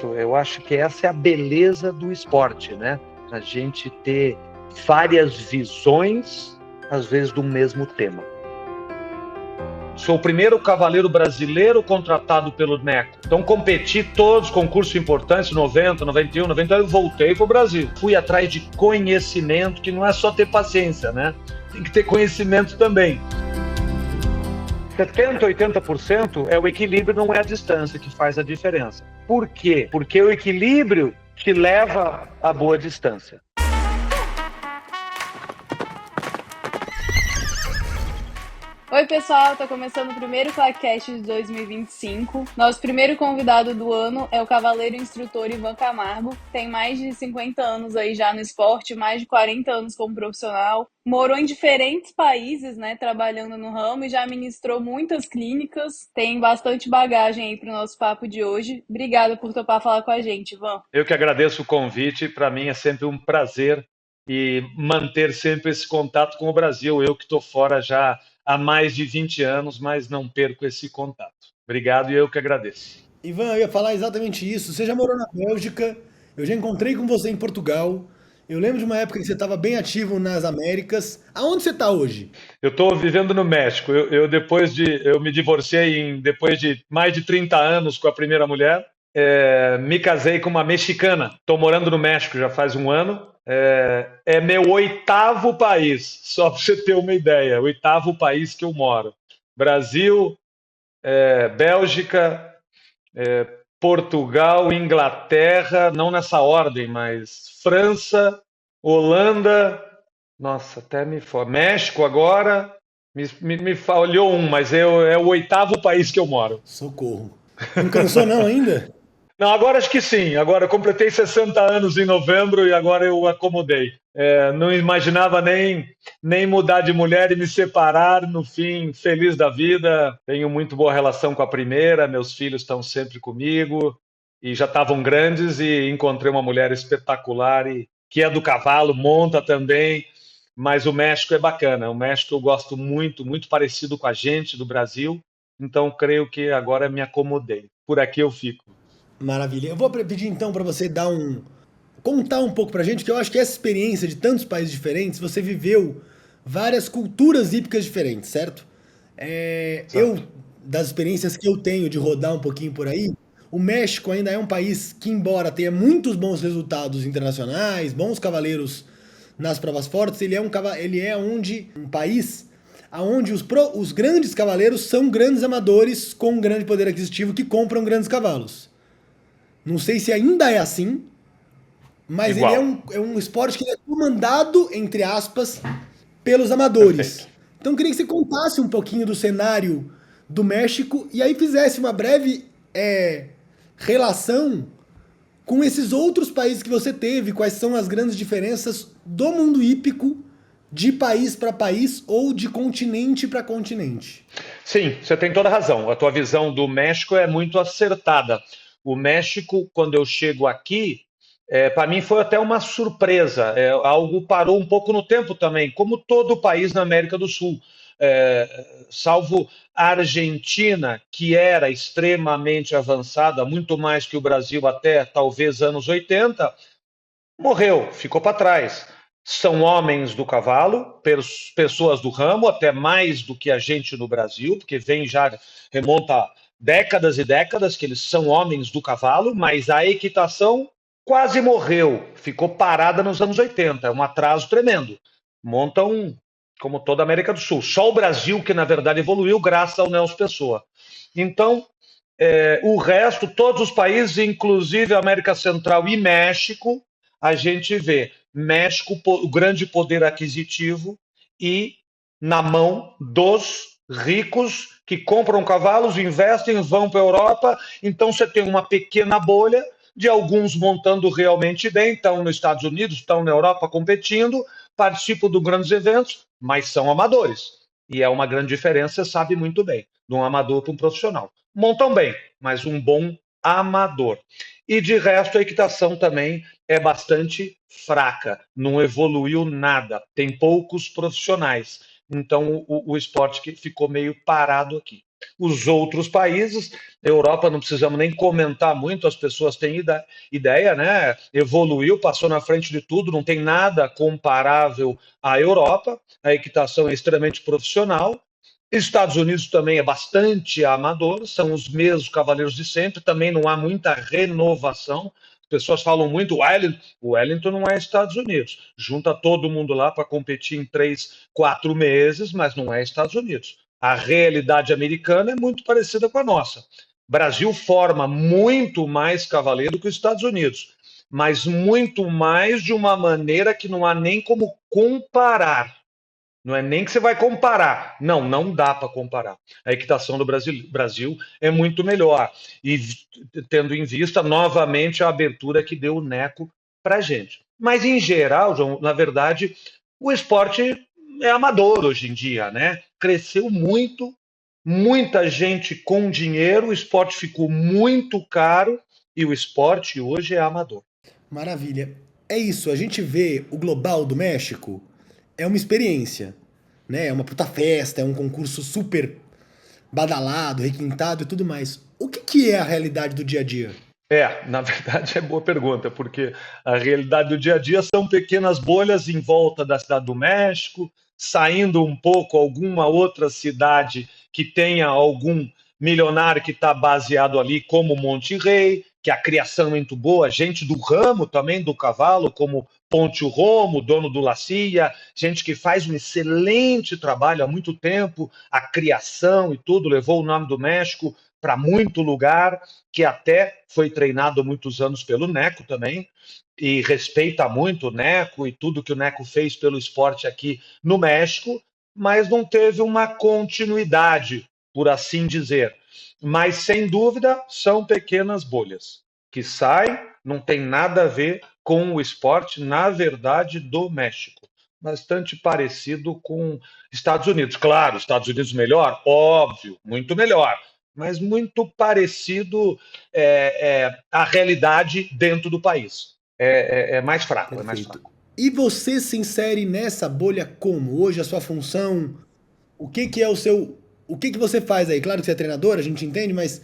Perfeito. Eu acho que essa é a beleza do esporte, né? A gente ter várias visões, às vezes, do mesmo tema. Sou o primeiro cavaleiro brasileiro contratado pelo NECO. Então, competi todos os concursos importantes, 90, 91, 92, voltei para o Brasil. Fui atrás de conhecimento, que não é só ter paciência, né? Tem que ter conhecimento também. 70%, 80% é o equilíbrio, não é a distância que faz a diferença. Por quê? Porque o equilíbrio te leva à boa distância. Oi pessoal, tá começando o primeiro Claquecast de 2025. Nosso primeiro convidado do ano é o cavaleiro instrutor Ivan Camargo. Tem mais de 50 anos aí já no esporte, mais de 40 anos como profissional. Morou em diferentes países, né, trabalhando no ramo e já ministrou muitas clínicas. Tem bastante bagagem aí pro nosso papo de hoje. Obrigada por topar falar com a gente, Ivan. Eu que agradeço o convite, para mim é sempre um prazer e manter sempre esse contato com o Brasil. Eu que estou fora já há mais de 20 anos, mas não perco esse contato. Obrigado e eu que agradeço. Ivan, eu ia falar exatamente isso. Você já morou na Bélgica, eu já encontrei com você em Portugal. Eu lembro de uma época que você estava bem ativo nas Américas. Aonde você está hoje? Eu estou vivendo no México. Eu me divorciei depois de mais de 30 anos com a primeira mulher. Me casei com uma mexicana. Estou morando no México já faz um ano. É meu 8º país, só para você ter uma ideia. 8º país que eu moro. Brasil, Bélgica, Portugal, Inglaterra, não nessa ordem, mas França, Holanda, nossa, até me fala. México agora, me falhou mas é o 8º país que eu moro. Socorro. Não cansou não ainda? Não, agora acho que sim. Agora eu completei 60 anos em novembro e agora eu acomodei. Não imaginava nem mudar de mulher e me separar. No fim, feliz da vida. Tenho muito boa relação com a primeira. Meus filhos estão sempre comigo e já estavam grandes e encontrei uma mulher espetacular e que é do cavalo, monta também. Mas o México é bacana. O México eu gosto muito, muito parecido com a gente do Brasil. Então creio que agora me acomodei. Por aqui eu fico. Maravilha. Eu vou pedir então para você contar um pouco pra gente, que eu acho que essa experiência de tantos países diferentes, você viveu várias culturas hípicas diferentes, certo? Das experiências que eu tenho de rodar um pouquinho por aí, o México ainda é um país que, embora tenha muitos bons resultados internacionais, bons cavaleiros nas provas fortes, ele é um país onde os grandes cavaleiros são grandes amadores com um grande poder aquisitivo que compram grandes cavalos. Não sei se ainda é assim, mas Igual. ele é um esporte que é comandado, entre aspas, pelos amadores. Perfeito. Então eu queria que você contasse um pouquinho do cenário do México e aí fizesse uma breve relação com esses outros países que você teve, quais são as grandes diferenças do mundo hípico de país para país ou de continente para continente. Sim, você tem toda a razão. A tua visão do México é muito acertada. O México, quando eu chego aqui, para mim foi até uma surpresa. Algo parou um pouco no tempo também, como todo o país na América do Sul. Salvo a Argentina, que era extremamente avançada, muito mais que o Brasil até talvez anos 80, morreu, ficou para trás. São homens do cavalo, pessoas do ramo, até mais do que a gente no Brasil, porque remonta décadas e décadas que eles são homens do cavalo, mas a equitação quase morreu, ficou parada nos anos 80, é um atraso tremendo. Montam, como toda a América do Sul, só o Brasil que na verdade evoluiu graças ao Nelson Pessoa. Então, o resto, todos os países, inclusive a América Central e México, a gente vê México, o grande poder aquisitivo e na mão dos ricos que compram cavalos, investem, vão para a Europa. Então você tem uma pequena bolha de alguns montando realmente bem, estão nos Estados Unidos, estão na Europa competindo, participam de grandes eventos, mas são amadores. E é uma grande diferença, você sabe muito bem, de um amador para um profissional. Montam bem, mas um bom amador. E de resto, a equitação também é bastante fraca, não evoluiu nada, tem poucos profissionais. Então, o esporte que ficou meio parado aqui. Os outros países, Europa não precisamos nem comentar muito, as pessoas têm ideia, né? Evoluiu, passou na frente de tudo, não tem nada comparável à Europa, a equitação é extremamente profissional. Estados Unidos também é bastante amador, são os mesmos cavaleiros de sempre, também não há muita renovação. As pessoas falam muito, o Wellington não é Estados Unidos. Junta todo mundo lá para competir em 3, 4 meses, mas não é Estados Unidos. A realidade americana é muito parecida com a nossa. O Brasil forma muito mais cavaleiro que os Estados Unidos, mas muito mais de uma maneira que não há nem como comparar. Não é nem que você vai comparar. Não, não dá para comparar. A equitação do Brasil é muito melhor. E tendo em vista novamente a abertura que deu o Neco para a gente. Mas, em geral, João, na verdade, o esporte é amador hoje em dia, né? Cresceu muito, muita gente com dinheiro, o esporte ficou muito caro e o esporte hoje é amador. Maravilha. É isso, a gente vê o Global do México, é uma experiência, né? É uma puta festa, é um concurso super badalado, requintado e tudo mais. O que é a realidade do dia a dia? Na verdade é boa pergunta, porque a realidade do dia a dia são pequenas bolhas em volta da cidade do México, saindo um pouco alguma outra cidade que tenha algum milionário que está baseado ali, como Monte Rei, que a criação é muito boa, gente do ramo também do cavalo, como Ponte Romo, dono do Lacia, gente que faz um excelente trabalho há muito tempo, a criação e tudo, levou o nome do México para muito lugar, que até foi treinado há muitos anos pelo Neco também, e respeita muito o Neco e tudo que o Neco fez pelo esporte aqui no México, mas não teve uma continuidade, por assim dizer. Mas, sem dúvida, são pequenas bolhas que saem, não tem nada a ver com o esporte, na verdade, do México. Bastante parecido com Estados Unidos. Claro, Estados Unidos melhor? Óbvio, muito melhor, mas muito parecido à realidade dentro do país. É mais fraco, é mais Perfeito. fraco. E você se insere nessa bolha como? Hoje a sua função, o que é o seu, o que você faz aí? Claro que você é treinador, a gente entende, mas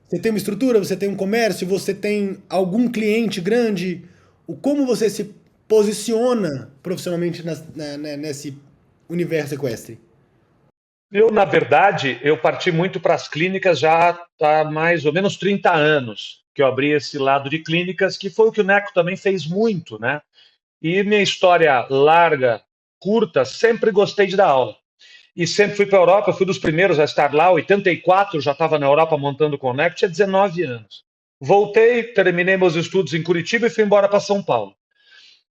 você tem uma estrutura, você tem um comércio, você tem algum cliente grande, o como você se posiciona profissionalmente nesse universo equestre? Eu, na verdade, eu parti muito para as clínicas já há mais ou menos 30 anos que eu abri esse lado de clínicas, que foi o que o Neco também fez muito, né? E minha história larga, curta, sempre gostei de dar aula. E sempre fui para a Europa, fui dos primeiros a estar lá, 84, já estava na Europa montando o Neco, tinha 19 anos. Voltei, terminei meus estudos em Curitiba e fui embora para São Paulo.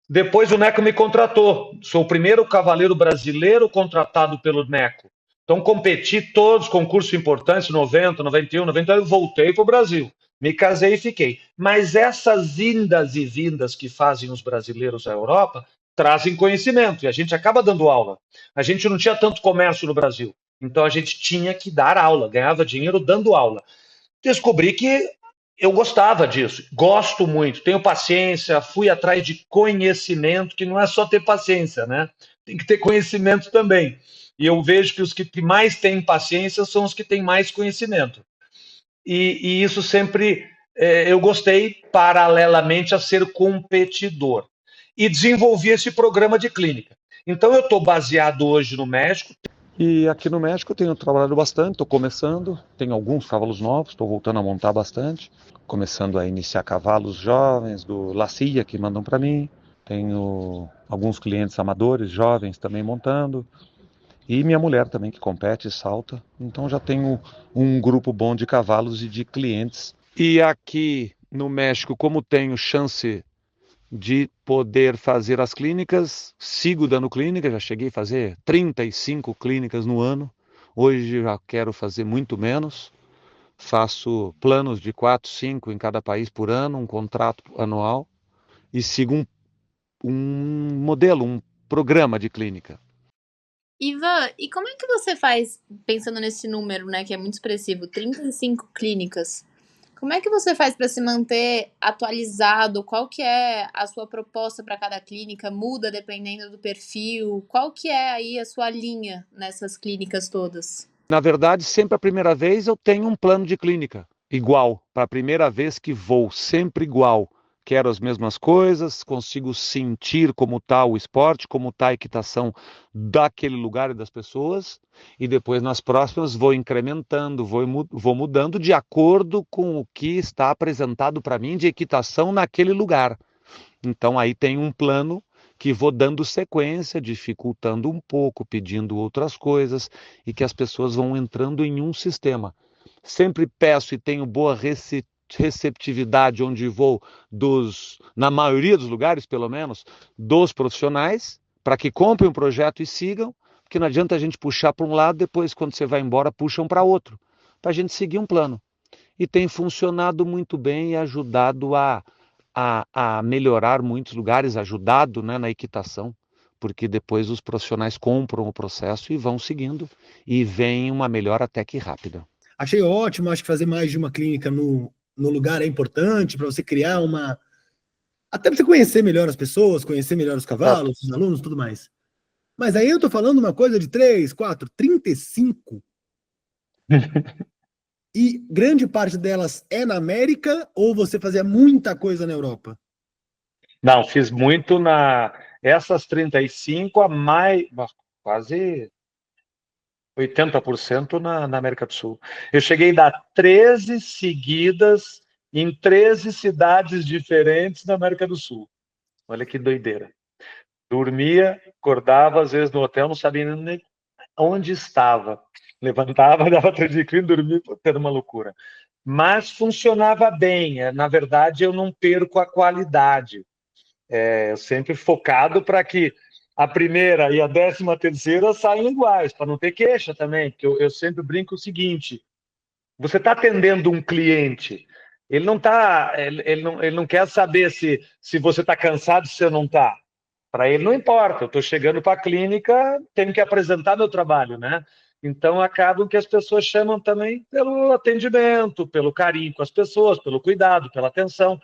Depois o Neco me contratou. Sou o primeiro cavaleiro brasileiro contratado pelo Neco. Então competi todos os concursos importantes, 90, 91, 92, voltei para o Brasil. Me casei e fiquei. Mas essas indas e vindas que fazem os brasileiros à Europa trazem conhecimento e a gente acaba dando aula. A gente não tinha tanto comércio no Brasil, então a gente tinha que dar aula, ganhava dinheiro dando aula. Descobri que eu gostava disso, gosto muito, tenho paciência, fui atrás de conhecimento, que não é só ter paciência, né? Tem que ter conhecimento também. E eu vejo que os que mais têm paciência são os que têm mais conhecimento. E isso sempre eu gostei, paralelamente a ser competidor. E desenvolvi esse programa de clínica. Então eu estou baseado hoje no México. E aqui no México eu tenho trabalhado bastante, estou começando, tenho alguns cavalos novos, estou voltando a montar bastante, começando a iniciar cavalos jovens do Lacia que mandam para mim, tenho alguns clientes amadores jovens também montando, e minha mulher também que compete e salta, então já tenho um grupo bom de cavalos e de clientes. E aqui no México, como tenho chance de poder fazer as clínicas, sigo dando clínica, já cheguei a fazer 35 clínicas no ano, hoje já quero fazer muito menos, faço planos de 4, 5 em cada país por ano, um contrato anual, e sigo um modelo, um programa de clínica. Ivan, e como é que você faz, pensando nesse número, né, que é muito expressivo, 35 clínicas, como é que você faz para se manter atualizado? Qual que é a sua proposta para cada clínica? Muda dependendo do perfil? Qual que é aí a sua linha nessas clínicas todas? Na verdade, sempre a primeira vez eu tenho um plano de clínica igual, para a primeira vez que vou, sempre igual. Quero as mesmas coisas, consigo sentir como está o esporte, como está a equitação daquele lugar e das pessoas, e depois nas próximas vou incrementando, vou mudando de acordo com o que está apresentado para mim de equitação naquele lugar. Então aí tem um plano que vou dando sequência, dificultando um pouco, pedindo outras coisas, e que as pessoas vão entrando em um sistema. Sempre peço e tenho boa receptividade onde vou na maioria dos lugares, pelo menos, dos profissionais, para que comprem um projeto e sigam, porque não adianta a gente puxar para um lado, depois quando você vai embora puxam para outro, para a gente seguir um plano. E tem funcionado muito bem e ajudado a melhorar muitos lugares, ajudado, né, na equitação, porque depois os profissionais compram o processo e vão seguindo, e vem uma melhora até que rápida. Achei ótimo, acho que fazer mais de uma clínica no lugar é importante para você criar uma... Até para você conhecer melhor as pessoas, conhecer melhor os cavalos, os alunos, tudo mais. Mas aí eu tô falando uma coisa de 3, 4, 35. E grande parte delas é na América ou você fazia muita coisa na Europa? Não, fiz muito essas 35, a mais, quase 80% na América do Sul. Eu cheguei a dar 13 seguidas em 13 cidades diferentes na América do Sul. Olha que doideira. Dormia, acordava, às vezes no hotel, não sabia nem onde estava. Levantava, dava triciclo, dormia, era uma loucura. Mas funcionava bem. Na verdade, eu não perco a qualidade. Eu sempre focado para que a primeira e a 13ª saiam iguais, para não ter queixa também, porque eu sempre brinco o seguinte: você está atendendo um cliente, ele não quer saber se você está cansado, se você não está. Para ele não importa, eu estou chegando para a clínica, tenho que apresentar meu trabalho, né? Então acabam que as pessoas chamam também pelo atendimento, pelo carinho com as pessoas, pelo cuidado, pela atenção.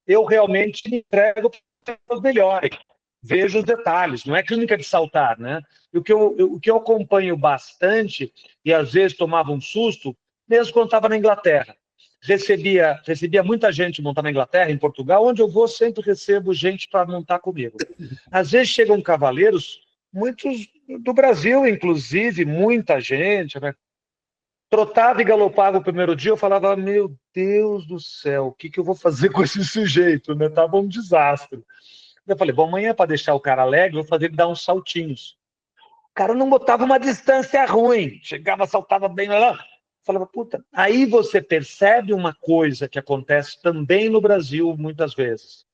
Eu realmente me entrego para os melhores, vejo os detalhes, não é clínica de saltar, né? E o que eu acompanho bastante, e às vezes tomava um susto, mesmo quando estava na Inglaterra. Recebia muita gente montar na Inglaterra, em Portugal, onde eu vou, sempre recebo gente para montar comigo. Às vezes chegam cavaleiros, muitos do Brasil, inclusive, muita gente, né? Trotava e galopava o primeiro dia, eu falava, meu Deus do céu, o que eu vou fazer com esse sujeito, né? Tava um desastre. Eu falei, bom, amanhã, para deixar o cara alegre, eu vou fazer ele dar uns saltinhos. O cara não botava uma distância ruim, chegava, saltava bem lá. Falava, puta. Aí você percebe uma coisa que acontece também no Brasil, muitas vezes.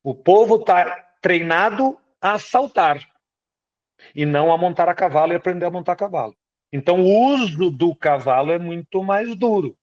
O povo está treinado a saltar e não a montar a cavalo e aprender a montar a cavalo. Então, o uso do cavalo é muito mais duro,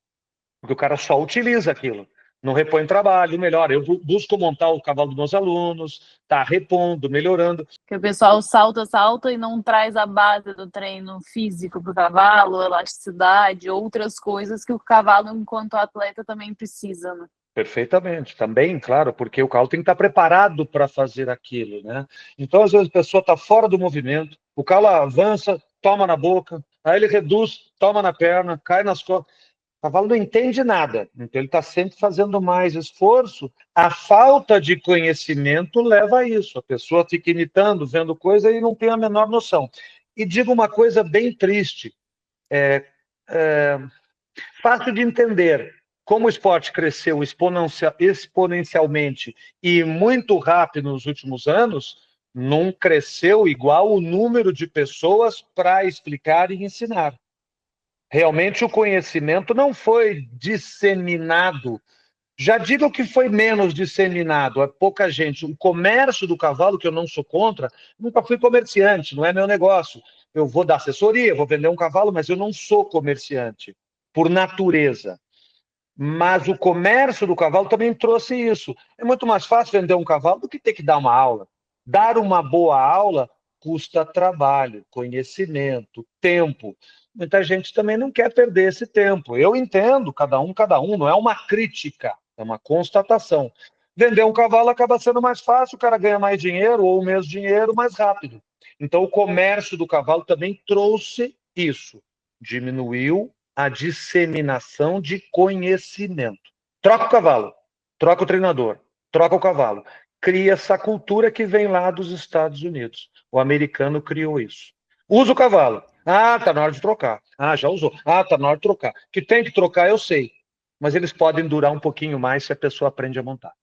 porque o cara só utiliza aquilo. Não repõe trabalho, melhor. Eu busco montar o cavalo dos meus alunos, tá repondo, melhorando. Que o pessoal salta e não traz a base do treino físico para o cavalo, elasticidade, outras coisas que o cavalo, enquanto atleta, também precisa, né? Perfeitamente, também, claro, porque o cavalo tem que estar preparado para fazer aquilo, né? Então, às vezes, a pessoa está fora do movimento, o cavalo avança, toma na boca, aí ele reduz, toma na perna, cai nas costas. O cavalo não entende nada, então ele está sempre fazendo mais esforço. A falta de conhecimento leva a isso. A pessoa fica imitando, vendo coisa e não tem a menor noção. E digo uma coisa bem triste, fácil de entender. Como o esporte cresceu exponencialmente e muito rápido nos últimos anos, não cresceu igual o número de pessoas para explicar e ensinar. Realmente o conhecimento não foi disseminado. Já digo que foi menos disseminado, é pouca gente. O comércio do cavalo, que eu não sou contra, nunca fui comerciante, não é meu negócio. Eu vou dar assessoria, vou vender um cavalo, mas eu não sou comerciante, por natureza. Mas o comércio do cavalo também trouxe isso. É muito mais fácil vender um cavalo do que ter que dar uma aula. Dar uma boa aula custa trabalho, conhecimento, tempo. Muita gente também não quer perder esse tempo. Eu entendo, cada um, não é uma crítica, é uma constatação. Vender um cavalo acaba sendo mais fácil, o cara ganha mais dinheiro ou o mesmo dinheiro mais rápido. Então, o comércio do cavalo também trouxe isso. Diminuiu a disseminação de conhecimento. Troca o cavalo, troca o treinador, troca o cavalo. Cria essa cultura que vem lá dos Estados Unidos. O americano criou isso. Usa o cavalo. Ah, tá na hora de trocar. Ah, já usou. Ah, tá na hora de trocar. Que tem que trocar, eu sei. Mas eles podem durar um pouquinho mais se a pessoa aprende a montar.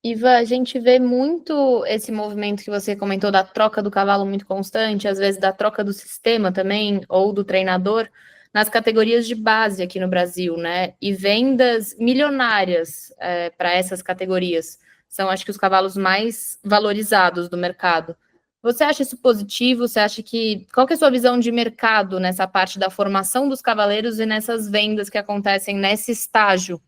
Ivan, a gente vê muito esse movimento que você comentou da troca do cavalo muito constante, às vezes da troca do sistema também, ou do treinador, nas categorias de base aqui no Brasil, né? E vendas milionárias para essas categorias. São, acho que, os cavalos mais valorizados do mercado. Você acha isso positivo? Você acha que... Qual que é a sua visão de mercado nessa parte da formação dos cavaleiros e nessas vendas que acontecem nesse estágio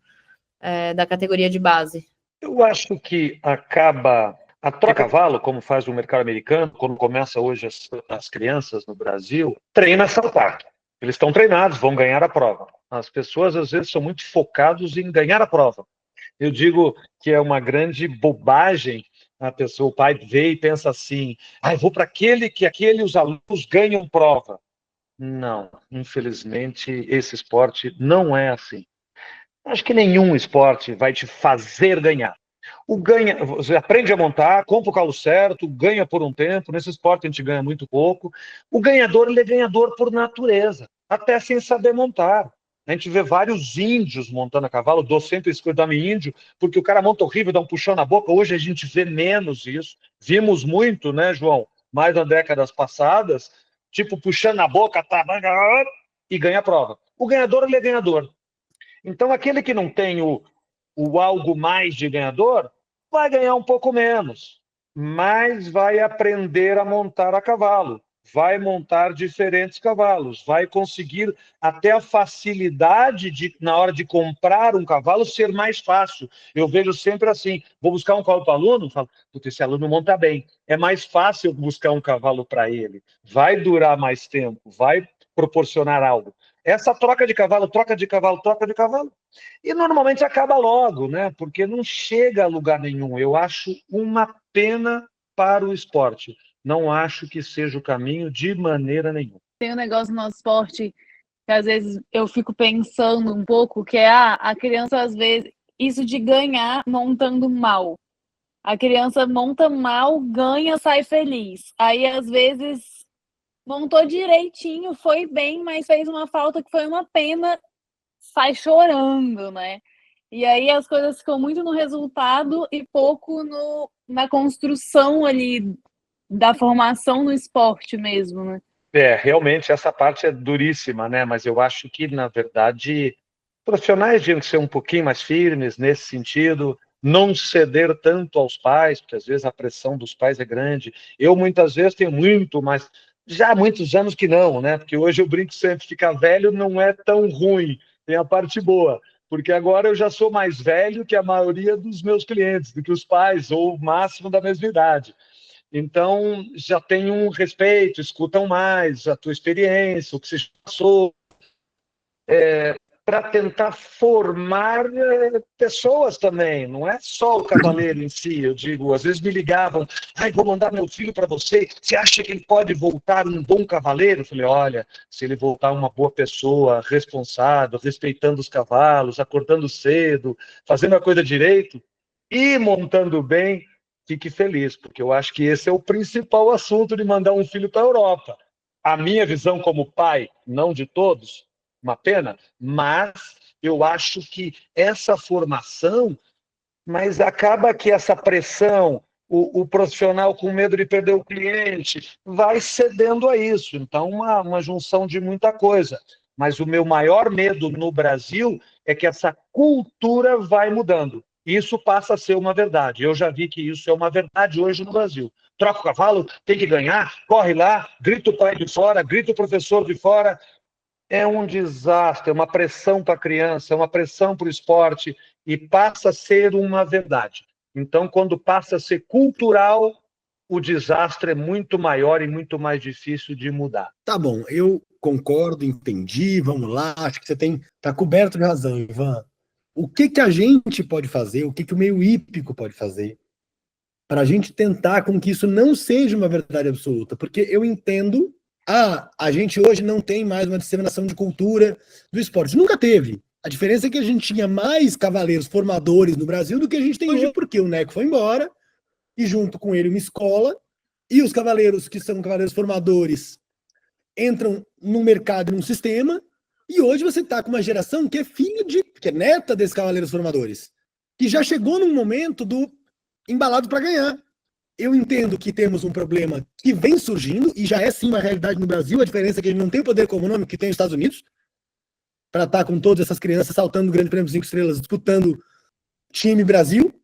da categoria de base? Eu acho que acaba a troca de cavalo, como faz o mercado americano, quando começa hoje as crianças no Brasil, treina essa parte. Eles estão treinados, vão ganhar a prova. As pessoas, às vezes, são muito focados em ganhar a prova. Eu digo que é uma grande bobagem a pessoa, o pai vê e pensa assim, ah, eu vou para aquele os alunos ganham prova. Não, infelizmente, esse esporte não é assim. Acho que nenhum esporte vai te fazer ganhar. Você aprende a montar, compra o calo certo, ganha por um tempo. Nesse esporte a gente ganha muito pouco. O ganhador, ele é ganhador por natureza, até sem saber montar. A gente vê vários índios montando a cavalo, dou sempre esse cuidado índio, porque o cara monta horrível, dá um puxão na boca. Hoje a gente vê menos isso. Vimos muito, né, João? Mais nas décadas passadas, tipo, puxando na boca, tá, e ganha a prova. O ganhador, ele é ganhador. Então, aquele que não tem o algo mais de ganhador, vai ganhar um pouco menos, mas vai aprender a montar a cavalo, vai montar diferentes cavalos, vai conseguir até a facilidade de, na hora de comprar um cavalo, ser mais fácil. Eu vejo sempre assim, vou buscar um cavalo para o aluno, falo, esse aluno monta bem, é mais fácil buscar um cavalo para ele, vai durar mais tempo, vai proporcionar algo. Essa troca de cavalo, troca de cavalo, troca de cavalo, e normalmente acaba logo, né? Porque não chega a lugar nenhum. Eu acho uma pena para o esporte. Não acho que seja o caminho de maneira nenhuma. Tem um negócio no nosso esporte que às vezes eu fico pensando um pouco, que é a criança, às vezes, isso de ganhar montando mal. A criança monta mal, ganha, sai feliz. Aí, às vezes, montou direitinho, foi bem, mas fez uma falta que foi uma pena, sai chorando, né? E aí as coisas ficam muito no resultado e pouco na construção ali da formação no esporte mesmo, né? Realmente essa parte é duríssima, né? Mas eu acho que, na verdade, profissionais tinham que ser um pouquinho mais firmes nesse sentido, não ceder tanto aos pais, porque às vezes a pressão dos pais é grande. Eu, muitas vezes, tenho muito, mas já há muitos anos que não, né? Porque hoje eu brinco sempre, ficar velho não é tão ruim, tem a parte boa. Porque agora eu já sou mais velho que a maioria dos meus clientes, do que os pais, ou o máximo da mesma idade. Então, já tem um respeito, escutam mais a tua experiência, o que você passou, para tentar formar pessoas também, não é só o cavaleiro em si. Eu digo, às vezes me ligavam, vou mandar meu filho para você acha que ele pode voltar um bom cavaleiro? Eu falei, olha, se ele voltar uma boa pessoa, responsável, respeitando os cavalos, acordando cedo, fazendo a coisa direito e montando bem, fique feliz, porque eu acho que esse é o principal assunto de mandar um filho para a Europa. A minha visão como pai, não de todos, uma pena, mas eu acho que essa formação, mas acaba que essa pressão, o profissional com medo de perder o cliente, vai cedendo a isso. Então, uma junção de muita coisa. Mas o meu maior medo no Brasil é que essa cultura vai mudando. Isso passa a ser uma verdade. Eu já vi que isso é uma verdade hoje no Brasil. Troca o cavalo, tem que ganhar, corre lá, grita o pai de fora, grita o professor de fora. É um desastre, é uma pressão para a criança, é uma pressão para o esporte, e passa a ser uma verdade. Então, quando passa a ser cultural, o desastre é muito maior e muito mais difícil de mudar. Tá bom, eu concordo, entendi, vamos lá, acho que você tá coberto de razão, Ivan. O que a gente pode fazer, o que o meio hípico pode fazer para a gente tentar com que isso não seja uma verdade absoluta? Porque eu entendo a gente hoje não tem mais uma disseminação de cultura do esporte. Nunca teve. A diferença é que a gente tinha mais cavaleiros formadores no Brasil do que a gente tem hoje, porque o Neco foi embora, e junto com ele uma escola, e os cavaleiros que são cavaleiros formadores entram no mercado, num sistema, e hoje você está com uma geração que é que é neta desses cavaleiros formadores, que já chegou num momento do embalado para ganhar. Eu entendo que temos um problema que vem surgindo, e já é sim uma realidade no Brasil, a diferença é que a gente não tem o poder econômico que tem nos Estados Unidos, para estar com todas essas crianças saltando o Grande Prêmio 5 Estrelas, disputando time Brasil,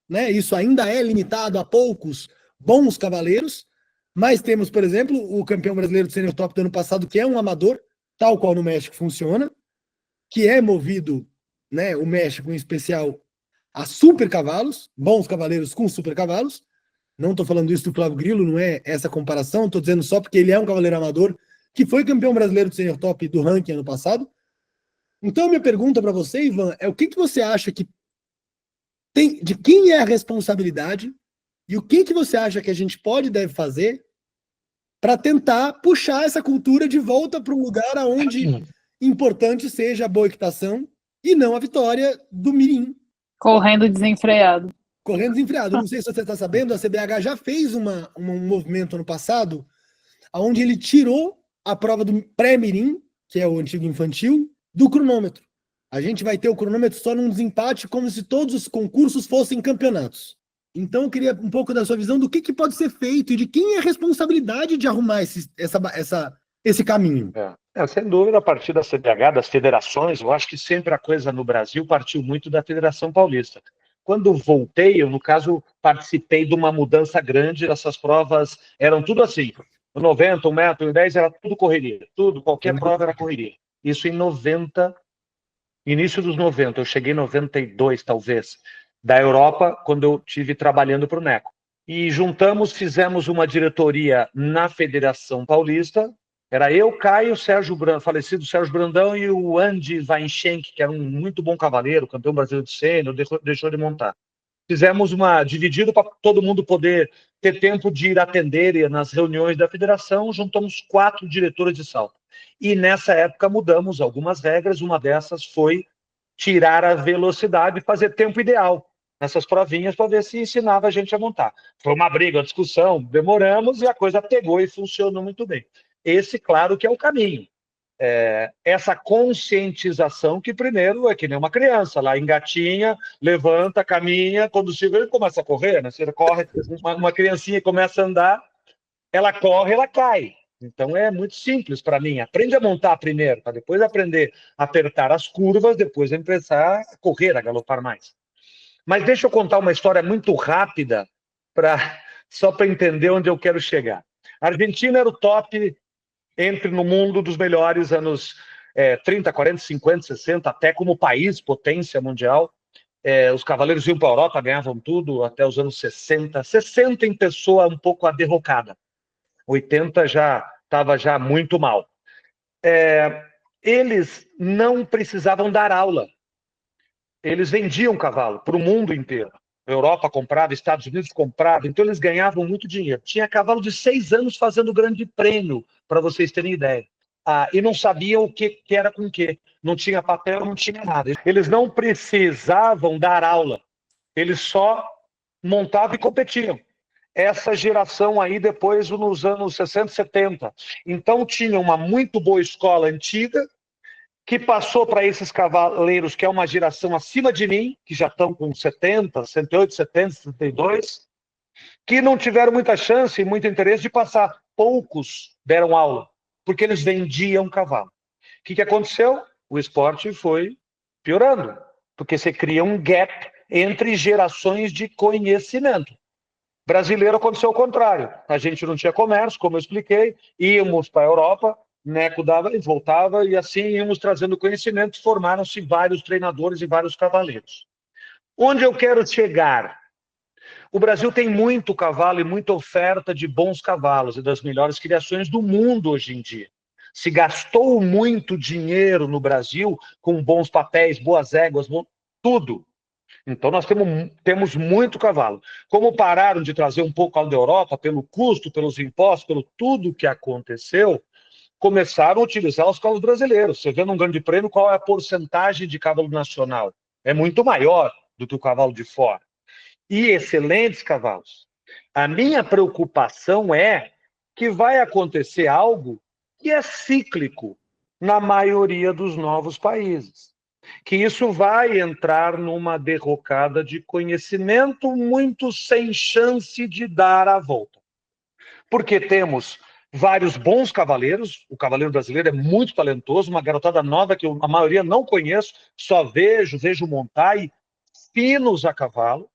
né? Isso ainda é limitado a poucos bons cavaleiros, mas temos, por exemplo, o campeão brasileiro de sênior top do ano passado, que é um amador, tal qual no México funciona, que é movido, né, o México em especial, a super cavalos, bons cavaleiros com super cavalos. Não estou falando isso do Flávio Grilo, não é essa comparação, estou dizendo só porque ele é um cavaleiro amador que foi campeão brasileiro de sênior top do ranking ano passado. Então, minha pergunta para você, Ivan, é o que você acha que tem, de quem é a responsabilidade e o que você acha que a gente pode e deve fazer para tentar puxar essa cultura de volta para um lugar onde importante seja a boa equitação e não a vitória do mirim. Correndo desenfreado. Correndo desenfreado. Não sei se você está sabendo, a CBH já fez um movimento ano passado onde ele tirou a prova do pré-mirim, que é o antigo infantil, do cronômetro. A gente vai ter o cronômetro só num desempate, como se todos os concursos fossem campeonatos. Então, eu queria um pouco da sua visão do que pode ser feito e de quem é a responsabilidade de arrumar esse caminho. Sem dúvida, a partir da CBH, das federações, eu acho que sempre a coisa no Brasil partiu muito da Federação Paulista. Quando voltei, eu, no caso, participei de uma mudança grande, essas provas eram tudo assim, 90, 1 metro, 10, era tudo correria, tudo, qualquer prova era correria. Isso em 90, início dos 90, eu cheguei em 92, talvez, da Europa, quando eu estive trabalhando para o Neco. E juntamos, fizemos uma diretoria na Federação Paulista, era eu, Caio, falecido Sérgio Brandão e o Andy Weinschenk, que era um muito bom cavaleiro, campeão brasileiro de sênior, deixou de montar. Fizemos uma dividida para todo mundo poder ter tempo de ir atender nas reuniões da federação, juntamos 4 diretores de salto. E nessa época mudamos algumas regras, uma dessas foi tirar a velocidade e fazer tempo ideal nessas provinhas para ver se ensinava a gente a montar. Foi uma briga, uma discussão, demoramos e a coisa pegou e funcionou muito bem. Esse, claro, que é o caminho. Essa conscientização que primeiro é que nem uma criança, lá engatinha, levanta, caminha, quando chega ele começa a correr, né? Você corre, uma criancinha começa a andar, ela corre, ela cai. Então é muito simples para mim. Aprende a montar primeiro, para depois aprender a apertar as curvas, depois começar a correr, a galopar mais. Mas deixa eu contar uma história muito rápida, só para entender onde eu quero chegar. A Argentina era o top no mundo dos melhores anos 30, 40, 50, 60, até como país, potência mundial. Os cavaleiros iam para a Europa, ganhavam tudo até os anos 60. 60 em pessoa um pouco a derrocada. 80 já estava já muito mal. Eles não precisavam dar aula. Eles vendiam cavalo para o mundo inteiro. A Europa comprava, Estados Unidos comprava, então eles ganhavam muito dinheiro. Tinha cavalo de 6 anos fazendo grande prêmio, para vocês terem ideia. E não sabiam o que era com o que. Não tinha papel, não tinha nada. Eles não precisavam dar aula. Eles só montavam e competiam. Essa geração aí, depois, nos anos 60, 70. Então, tinha uma muito boa escola antiga, que passou para esses cavaleiros, que é uma geração acima de mim, que já estão com 70, 68, 70, 72, que não tiveram muita chance e muito interesse de passar. Poucos deram aula, porque eles vendiam cavalo. O que aconteceu? O esporte foi piorando, porque você cria um gap entre gerações de conhecimento. Brasileiro aconteceu o contrário. A gente não tinha comércio, como eu expliquei, íamos para a Europa, Neco dava e voltava, e assim íamos trazendo conhecimento, formaram-se vários treinadores e vários cavaleiros. Onde eu quero chegar? O Brasil tem muito cavalo e muita oferta de bons cavalos e das melhores criações do mundo hoje em dia. Se gastou muito dinheiro no Brasil com bons papéis, boas éguas, tudo. Então, nós temos muito cavalo. Como pararam de trazer um pouco da Europa, pelo custo, pelos impostos, pelo tudo que aconteceu, começaram a utilizar os cavalos brasileiros. Você vê num grande prêmio qual é a porcentagem de cavalo nacional. É muito maior do que o cavalo de fora. E excelentes cavalos. A minha preocupação é que vai acontecer algo que é cíclico na maioria dos novos países. Que isso vai entrar numa derrocada de conhecimento muito sem chance de dar a volta. Porque temos vários bons cavaleiros, o cavaleiro brasileiro é muito talentoso, uma garotada nova que a maioria não conheço, só vejo montar e finos a cavalo.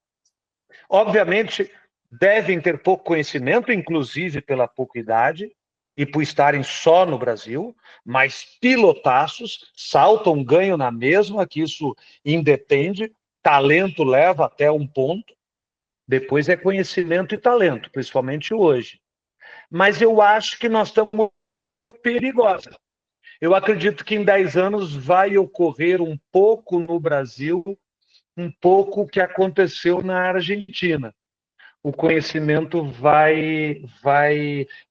Obviamente, devem ter pouco conhecimento, inclusive pela pouca idade, e por estarem só no Brasil, mas pilotaços, saltam, ganham na mesma, que isso independe, talento leva até um ponto, depois é conhecimento e talento, principalmente hoje. Mas eu acho que nós estamos perigosos. Eu acredito que em 10 anos vai ocorrer um pouco no Brasil, um pouco o que aconteceu na Argentina. O conhecimento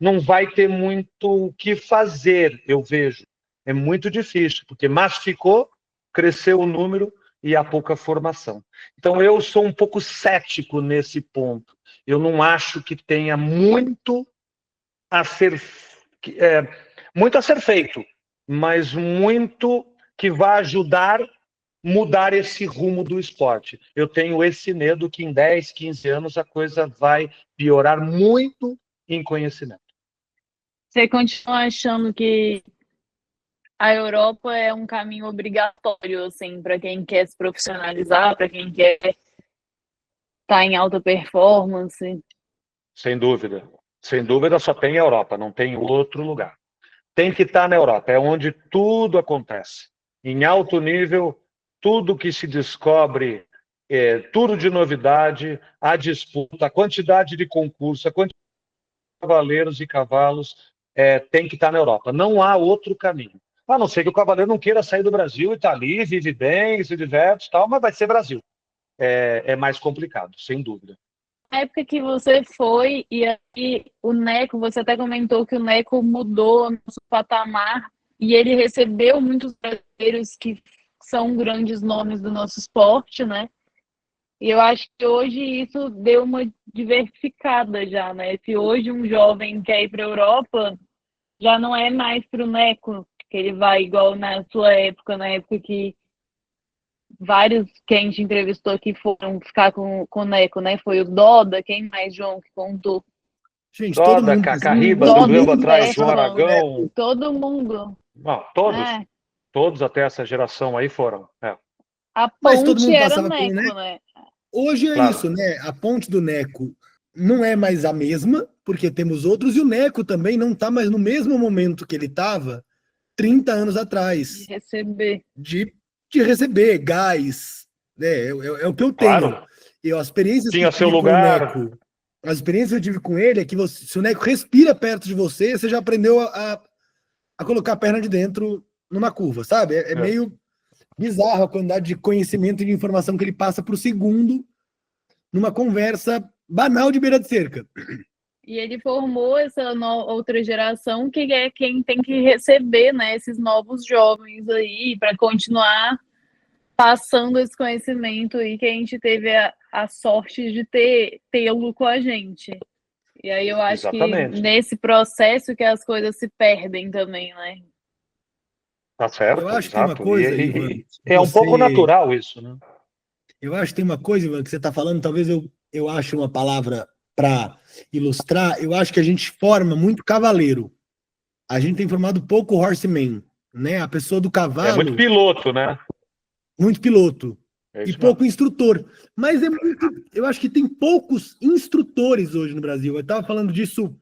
não vai ter muito o que fazer, eu vejo. É muito difícil, porque massificou, cresceu o número e há pouca formação. Então, eu sou um pouco cético nesse ponto. Eu não acho que tenha muito a ser feito, mas muito que vai ajudar mudar esse rumo do esporte. Eu tenho esse medo que em 10, 15 anos a coisa vai piorar muito em conhecimento. Você continua achando que a Europa é um caminho obrigatório, assim, para quem quer se profissionalizar, para quem quer estar em alta performance? Sem dúvida. Sem dúvida, só tem a Europa, não tem outro lugar. Tem que estar na Europa, é onde tudo acontece. Em alto nível, tudo que se descobre, tudo de novidade, a disputa, a quantidade de concursos, a quantidade de cavaleiros e cavalos, tem que estar na Europa. Não há outro caminho. A não ser que o cavaleiro não queira sair do Brasil e está ali, vive bem, se diverte e tal, mas vai ser Brasil. É mais complicado, sem dúvida. Na época que você foi, e aí o Neco, você até comentou que o Neco mudou o nosso patamar, e ele recebeu muitos brasileiros que são grandes nomes do nosso esporte, né? E eu acho que hoje isso deu uma diversificada já, né? Se hoje um jovem quer ir para a Europa, já não é mais para o Neco, que ele vai igual na sua época, na época que vários que a gente entrevistou aqui foram ficar com o Neco, né? Foi o Doda, quem mais, João, que contou? Gente, todo Doda, mundo. Cacarriba, do Lembro atrás, João Aragão. Todo mundo. Não, todos até essa geração aí foram. A Mas todo ponte mundo era passava Neco, pelo Neco. né? Hoje é Claro. isso, né? A ponte do Neco não é mais a mesma, porque temos outros, e o Neco também não está mais no mesmo momento que ele estava 30 anos atrás. De receber. De receber gás, né? É o que eu tenho. Claro. As experiências Tinha que eu seu tive lugar. com o Neco, as experiências que eu tive com ele é que se o Neco respira perto de você, você já aprendeu a colocar a perna de dentro numa curva, sabe? É meio bizarro a quantidade de conhecimento e de informação que ele passa por segundo numa conversa banal de beira de cerca. E ele formou essa outra geração que é quem tem que receber, né, esses novos jovens aí para continuar passando esse conhecimento aí que a gente teve a sorte de tê-lo com a gente. E aí eu acho Exatamente. que nesse processo que as coisas se perdem também, né? Tá certo, Eu acho que exato. tem uma coisa, Ivan, é um pouco natural isso, né? Eu acho que tem uma coisa, Ivan, que você está falando, talvez eu ache uma palavra para ilustrar. Eu acho que a gente forma muito cavaleiro. A gente tem formado pouco horseman, né? A pessoa do cavalo. É muito piloto, né? Muito piloto. É E pouco instrutor. Mas eu acho que tem poucos instrutores hoje no Brasil. Eu estava falando disso,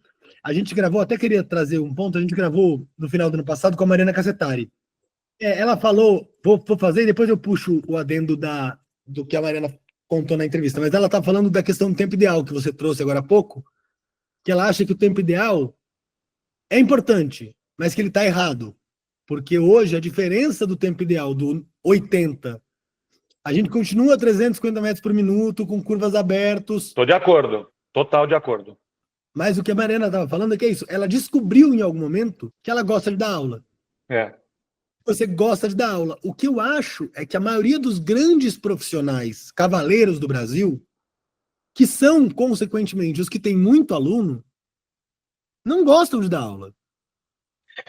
a gente gravou, até queria trazer um ponto, a gente gravou no final do ano passado com a Mariana Cassetari. Ela falou, vou fazer e depois eu puxo o adendo do que a Mariana contou na entrevista, mas ela está falando da questão do tempo ideal que você trouxe agora há pouco, que ela acha que o tempo ideal é importante, mas que ele está errado. Porque hoje a diferença do tempo ideal do 80 A gente continua a 350 metros por minuto, com curvas abertas. Estou de acordo, total de acordo. Mas o que a Mariana estava falando é que é isso. Ela descobriu em algum momento que ela gosta de dar aula. Você gosta de dar aula. O que eu acho é que a maioria dos grandes profissionais, cavaleiros do Brasil, que são, consequentemente, os que têm muito aluno, não gostam de dar aula.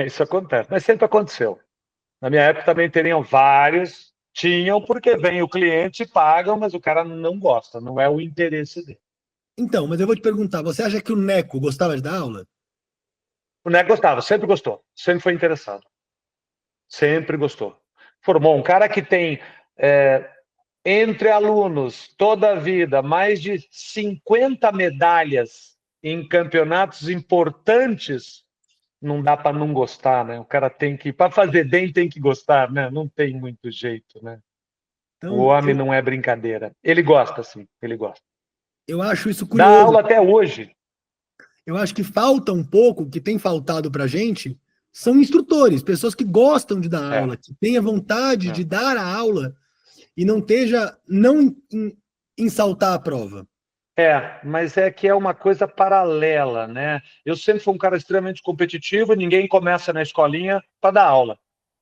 Isso acontece, mas sempre aconteceu. Na minha época também teriam vários, tinham porque vem o cliente, pagam, mas o cara não gosta, não é o interesse dele. Então, mas eu vou te perguntar, você acha que o Neco gostava de dar aula? O Neco gostava, sempre gostou, sempre foi interessado. Sempre gostou. Formou um cara que tem, entre alunos, toda a vida, mais de 50 medalhas em campeonatos importantes. Não dá para não gostar, né? O cara tem que, para fazer bem, tem que gostar, né? Não tem muito jeito, né? Então, O homem não é brincadeira. Ele gosta, sim, ele gosta. Eu acho isso curioso. Dá aula até hoje. Eu acho que falta um pouco, o que tem faltado pra gente, são instrutores, pessoas que gostam de dar aula, que tenham vontade de dar a aula e não esteja, não em saltar a prova. Mas é que é uma coisa paralela, né? Eu sempre fui um cara extremamente competitivo e ninguém começa na escolinha para dar aula.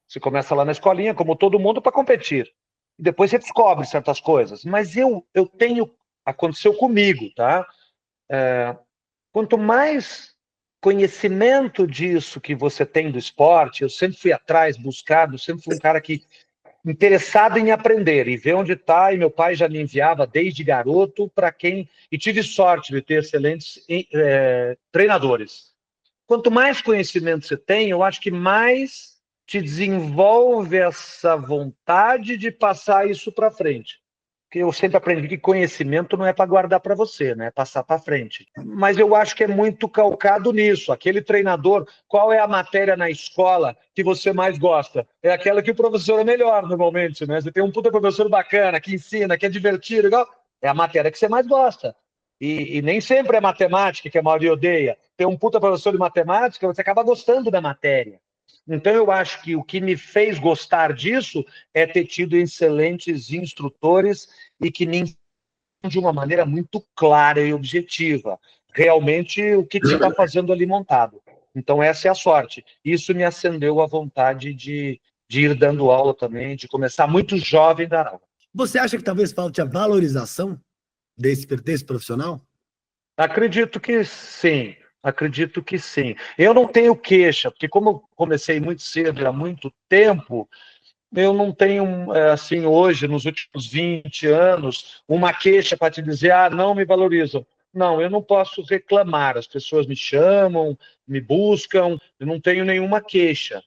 Você começa lá na escolinha, como todo mundo, para competir. E depois você descobre certas coisas. Mas eu tenho... Aconteceu comigo, tá? Quanto mais conhecimento disso que você tem do esporte, eu sempre fui atrás, buscado, sempre fui um cara que interessado em aprender e ver onde está, e meu pai já me enviava desde garoto para quem... E tive sorte de ter excelentes treinadores. Quanto mais conhecimento você tem, eu acho que mais te desenvolve essa vontade de passar isso para frente. Porque eu sempre aprendi que conhecimento não é para guardar para você, né? É passar para frente. Mas eu acho que é muito calcado nisso. Aquele treinador, qual é a matéria na escola que você mais gosta? É aquela que o professor é melhor, normalmente, né? Você tem um puta professor bacana, que ensina, que é divertido, igual. É a matéria que você mais gosta. E nem sempre é matemática, que a maioria odeia. Tem um puta professor de matemática, você acaba gostando da matéria. Então, eu acho que o que me fez gostar disso é ter tido excelentes instrutores e que me ensinam de uma maneira muito clara e objetiva, realmente o que está fazendo ali montado. Então, essa é a sorte. Isso me acendeu a vontade de ir dando aula também, de começar muito jovem a dar aula. Você acha que talvez falte a valorização desse profissional? Acredito que sim. Acredito que sim. Eu não tenho queixa, porque como eu comecei muito cedo, há muito tempo, eu não tenho, assim, hoje, nos últimos 20 anos, uma queixa para te dizer, não me valorizam. Não, eu não posso reclamar. As pessoas me chamam, me buscam, eu não tenho nenhuma queixa.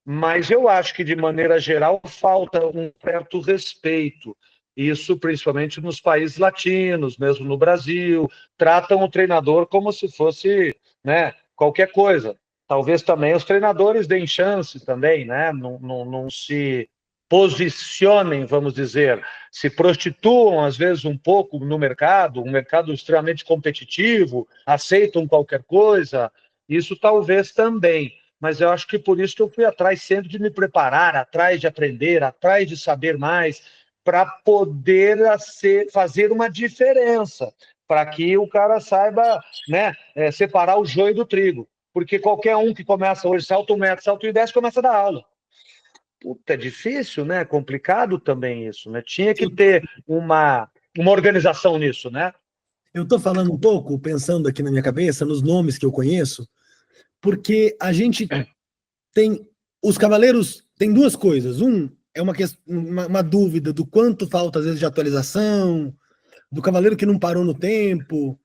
Mas eu acho que, de maneira geral, falta um certo respeito. Isso principalmente nos países latinos, mesmo no Brasil, tratam o treinador como se fosse, né, qualquer coisa. Talvez também os treinadores deem chance também, né? Não se posicionem, vamos dizer, se prostituam às vezes um pouco no mercado, um mercado extremamente competitivo, aceitam qualquer coisa, isso talvez também. Mas eu acho que por isso que eu fui atrás sempre de me preparar, atrás de aprender, atrás de saber mais, para poder fazer uma diferença, para que o cara saiba, né, separar o joio do trigo. Porque qualquer um que começa hoje, salta 1 metro, salta 1,10, começa a dar aula. Puta, é difícil, né? É complicado também isso, né? Tinha que ter uma organização nisso, né? Eu estou falando um pouco, pensando aqui na minha cabeça, nos nomes que eu conheço, porque a gente tem... Os cavaleiros tem duas coisas. É uma dúvida do quanto falta, às vezes, de atualização, do cavaleiro que não parou no tempo,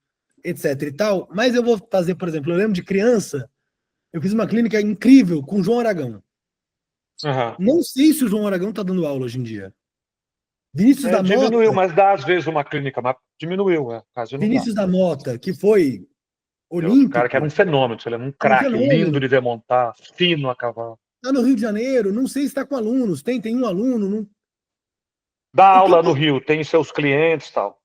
etc e tal. Mas eu vou fazer, por exemplo, eu lembro de criança, eu fiz uma clínica incrível com o João Aragão. Não sei se o João Aragão está dando aula hoje em dia. Vinícius da Mota... Diminuiu, mas dá às vezes uma clínica, mas diminuiu. Vinícius da Mota, que foi olímpico. O cara que era um fenômeno, ele era um craque, lindo de ver montar, fino a cavalo. Está no Rio de Janeiro, não sei se está com alunos, tem um aluno. Não... Dá aula no Rio, tem seus clientes e tal.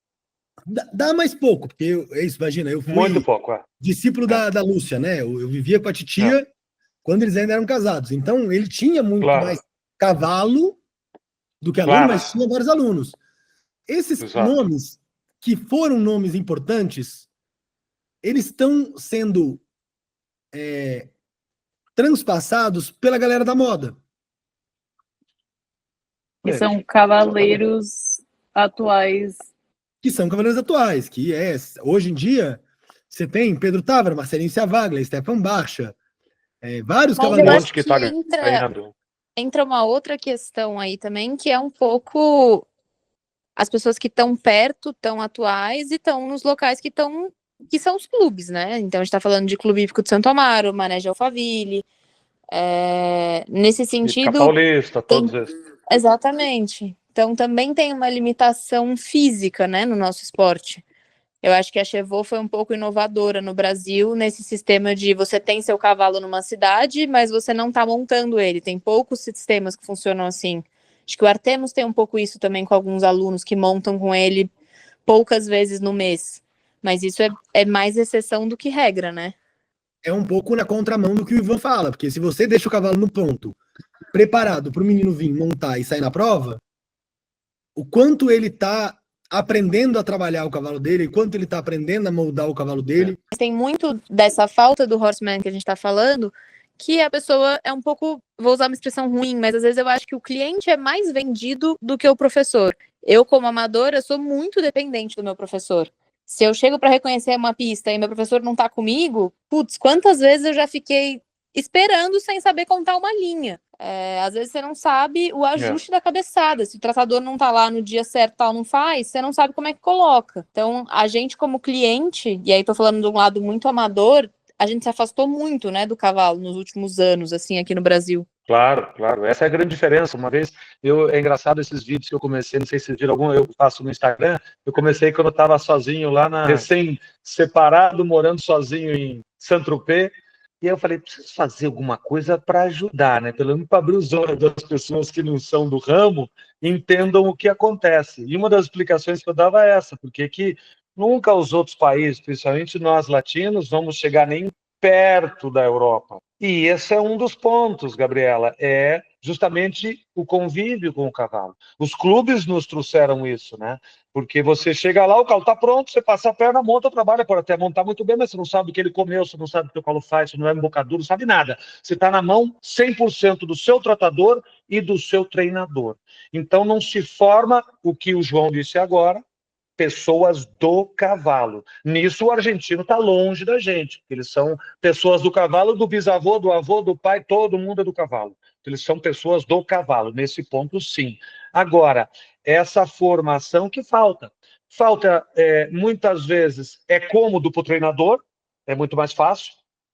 Dá mais pouco, porque imagina, eu fui muito pouco, discípulo da Lúcia, né? Eu vivia com a titia quando eles ainda eram casados. Então, ele tinha muito mais cavalo do que aluno, Claro. mas tinha vários alunos. Esses Exato. nomes, que foram nomes importantes, eles estão sendo transpassados pela galera da moda. Que são cavaleiros atuais. Que são cavaleiros atuais, que hoje em dia, você tem Pedro Távora, Marcelinho Ciavaglia, Stefan Barcha, vários Mas eu cavaleiros. acho que entra uma outra questão aí também, que é um pouco as pessoas que estão perto, estão atuais e estão nos locais que são os clubes, né? Então a gente tá falando de Clube Hípico de Santo Amaro, Mané de Alphaville, nesse sentido... Paulista, todos esses. Exatamente. Então também tem uma limitação física, né, no nosso esporte. Eu acho que a Chevaux foi um pouco inovadora no Brasil, nesse sistema de você tem seu cavalo numa cidade, mas você não está montando ele. Tem poucos sistemas que funcionam assim. Acho que o Artemus tem um pouco isso também com alguns alunos que montam com ele poucas vezes no mês. Mas isso é mais exceção do que regra, né? É um pouco na contramão do que o Ivan fala, porque se você deixa o cavalo no ponto, preparado para o menino vir montar e sair na prova, o quanto ele está aprendendo a trabalhar o cavalo dele, o quanto ele está aprendendo a moldar o cavalo dele. Tem muito dessa falta do horseman que a gente está falando, que a pessoa é um pouco, vou usar uma expressão ruim, mas às vezes eu acho que o cliente é mais vendido do que o professor. Eu, como amadora, sou muito dependente do meu professor. Se eu chego para reconhecer uma pista e meu professor não está comigo, putz, quantas vezes eu já fiquei esperando sem saber contar uma linha. Às vezes você não sabe o ajuste da cabeçada. Se o tratador não tá lá no dia certo, tal, não faz, você não sabe como é que coloca. Então, a gente como cliente, e aí tô falando de um lado muito amador, a gente se afastou muito, né, do cavalo nos últimos anos, assim, aqui no Brasil. Claro, claro. Essa é a grande diferença. Uma vez, é engraçado esses vídeos que eu comecei, não sei se vocês viram algum, eu faço no Instagram, eu comecei quando eu estava sozinho lá, recém-separado, morando sozinho em Saint-Tropez, e aí eu falei, preciso fazer alguma coisa para ajudar, né? Pelo menos para abrir os olhos das pessoas que não são do ramo, entendam o que acontece. E uma das explicações que eu dava é essa, porque que nunca os outros países, principalmente nós latinos, vamos chegar nem perto da Europa. E esse é um dos pontos, Gabriela, é justamente o convívio com o cavalo. Os clubes nos trouxeram isso, né? Porque você chega lá, o cavalo está pronto, você passa a perna, monta, trabalha, pode até montar muito bem, mas você não sabe o que ele comeu, você não sabe o que o cavalo faz, você não é embocadura, não sabe nada. Você está na mão 100% do seu tratador e do seu treinador. Então não se forma o que o João disse agora, pessoas do cavalo. Nisso o argentino está longe da gente, porque eles são pessoas do cavalo, do bisavô, do avô, do pai, todo mundo é do cavalo. Eles são pessoas do cavalo, nesse ponto sim. Agora, essa formação que falta. Falta, muitas vezes, é cômodo para o treinador, é muito mais fácil,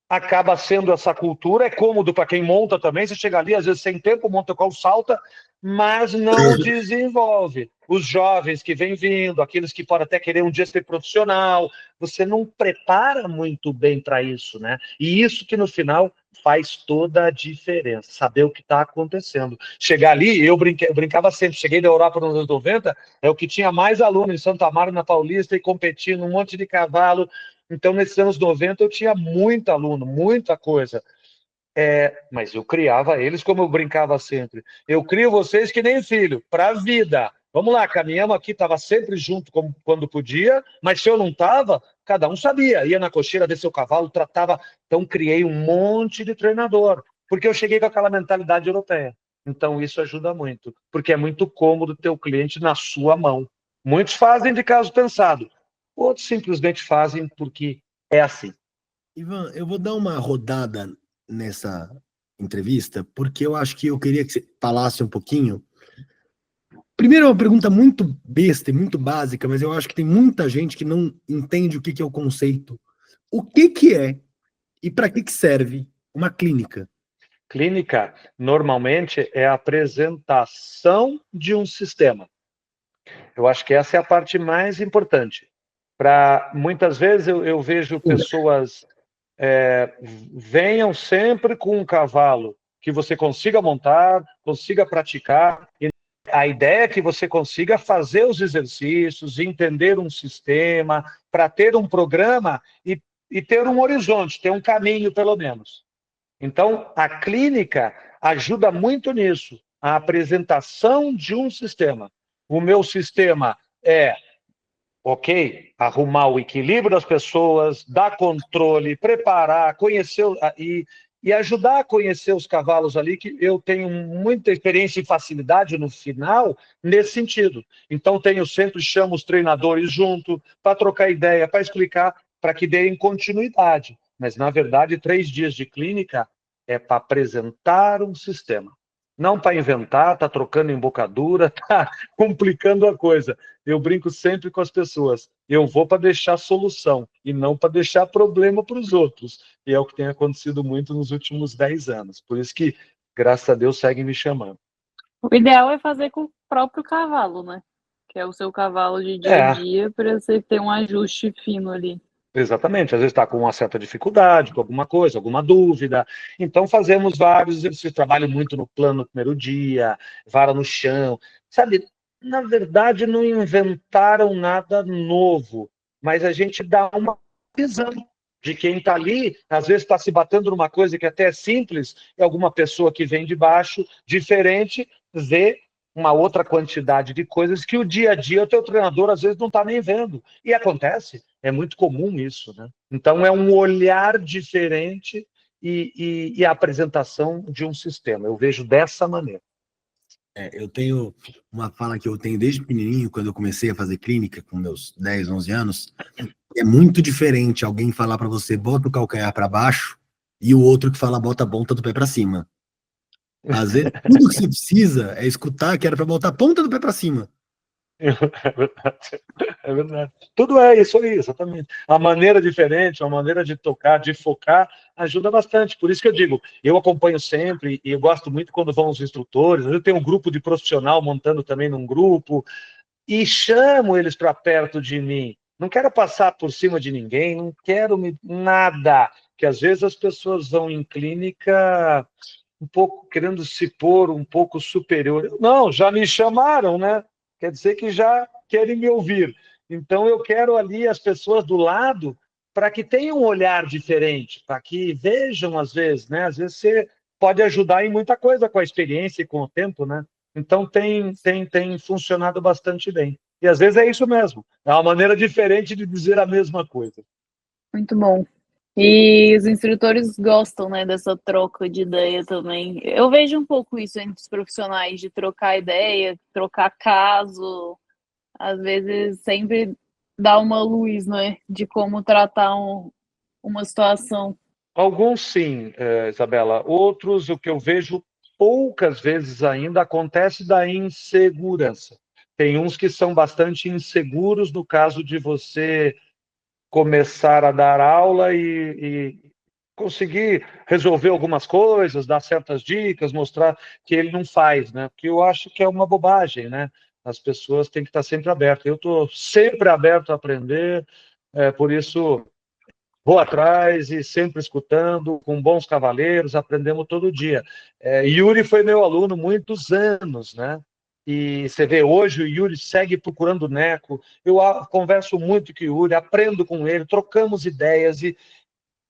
acaba sendo essa cultura, é cômodo para quem monta também, você chega ali, às vezes sem tempo, monta qual salta, mas não desenvolve. Os jovens que vêm vindo, aqueles que podem até querer um dia ser profissional, você não prepara muito bem para isso, né? E isso que no final faz toda a diferença, saber o que está acontecendo. Chegar ali, eu brincava sempre, cheguei da Europa nos anos 90, é o que tinha mais aluno em Santo Amaro, na Paulista, e competindo, um monte de cavalo. Então, nesses anos 90, eu tinha muito aluno, muita coisa. Mas eu criava eles como eu brincava sempre. Eu crio vocês que nem filho, para a vida. Vamos lá, caminhamos aqui, estava sempre junto como quando podia, mas se eu não estava, cada um sabia. Ia na cocheira ver seu cavalo, tratava. Então, criei um monte de treinador, porque eu cheguei com aquela mentalidade europeia. Então, isso ajuda muito, porque é muito cômodo ter o cliente na sua mão. Muitos fazem de caso pensado, outros simplesmente fazem porque é assim. Ivan, eu vou dar uma rodada nessa entrevista, porque eu acho que eu queria que você falasse um pouquinho. Primeiro, é uma pergunta muito besta e muito básica, mas eu acho que tem muita gente que não entende o que é o conceito. O que é e para que serve uma clínica? Clínica, normalmente, é a apresentação de um sistema. Eu acho que essa é a parte mais importante. Muitas vezes eu vejo pessoas venham sempre com um cavalo que você consiga montar, consiga praticar. E a ideia é que você consiga fazer os exercícios, entender um sistema, para ter um programa e ter um horizonte, ter um caminho, pelo menos. Então, a clínica ajuda muito nisso. a apresentação de um sistema. O meu sistema é, ok, arrumar o equilíbrio das pessoas, dar controle, preparar, conhecer e ajudar a conhecer os cavalos ali, que eu tenho muita experiência e facilidade no final nesse sentido. Então, sempre chamo os treinadores junto para trocar ideia, para explicar, para que deem continuidade. Mas, na verdade, 3 dias de clínica é para apresentar um sistema. Não para inventar, tá trocando embocadura, tá complicando a coisa. Eu brinco sempre com as pessoas. Eu vou para deixar solução e não para deixar problema para os outros. E é o que tem acontecido muito nos últimos 10 anos. Por isso que, graças a Deus, seguem me chamando. O ideal é fazer com o próprio cavalo, né? Que é o seu cavalo de dia a dia, para você ter um ajuste fino ali. Exatamente, às vezes está com uma certa dificuldade, com alguma coisa, alguma dúvida. Então fazemos vários exercícios, trabalho muito no plano no primeiro dia, vara no chão. Sabe, na verdade não inventaram nada novo, mas a gente dá uma visão de quem está ali, às vezes está se batendo numa coisa que até é simples, e alguma pessoa que vem de baixo, diferente, vê uma outra quantidade de coisas que o dia a dia o teu treinador às vezes não está nem vendo. E acontece, é muito comum isso, né? Então é um olhar diferente e a apresentação de um sistema. Eu vejo dessa maneira. Eu tenho uma fala que eu tenho desde pequenininho, quando eu comecei a fazer clínica, com meus 10, 11 anos. É muito diferente alguém falar para você, bota o calcanhar para baixo, e o outro que fala, bota a ponta do pé para cima. Às vezes, tudo que você precisa é escutar que era para botar a ponta do pé para cima. É verdade. É verdade. Tudo é isso aí, exatamente. A maneira diferente, a maneira de tocar, de focar, ajuda bastante. Por isso que eu digo, eu acompanho sempre e eu gosto muito quando vão os instrutores. Eu tenho um grupo de profissional montando também num grupo e chamo eles para perto de mim. Não quero passar por cima de ninguém, não quero nada. Que às vezes as pessoas vão em clínica um pouco querendo se pôr um pouco superior. Não, já me chamaram, né? Quer dizer que já querem me ouvir. Então eu quero ali as pessoas do lado para que tenham um olhar diferente, para que vejam às vezes, né? Às vezes você pode ajudar em muita coisa com a experiência e com o tempo, né? Então tem funcionado bastante bem. E às vezes é isso mesmo, é uma maneira diferente de dizer a mesma coisa. Muito bom. E os instrutores gostam, né, dessa troca de ideia também. Eu vejo um pouco isso entre os profissionais, de trocar ideia, trocar caso. Às vezes sempre dá uma luz, né, de como tratar uma situação. Alguns sim, Isabela. Outros, o que eu vejo poucas vezes ainda, acontece da insegurança. Tem uns que são bastante inseguros no caso de você começar a dar aula e conseguir resolver algumas coisas, dar certas dicas, mostrar que ele não faz, né? Porque eu acho que é uma bobagem, né? As pessoas têm que estar sempre abertas. Eu estou sempre aberto a aprender, por isso vou atrás e sempre escutando, com bons cavaleiros, aprendemos todo dia. Yuri foi meu aluno muitos anos, né? E você vê, hoje o Yuri segue procurando o Neco, eu converso muito com o Yuri, aprendo com ele, trocamos ideias e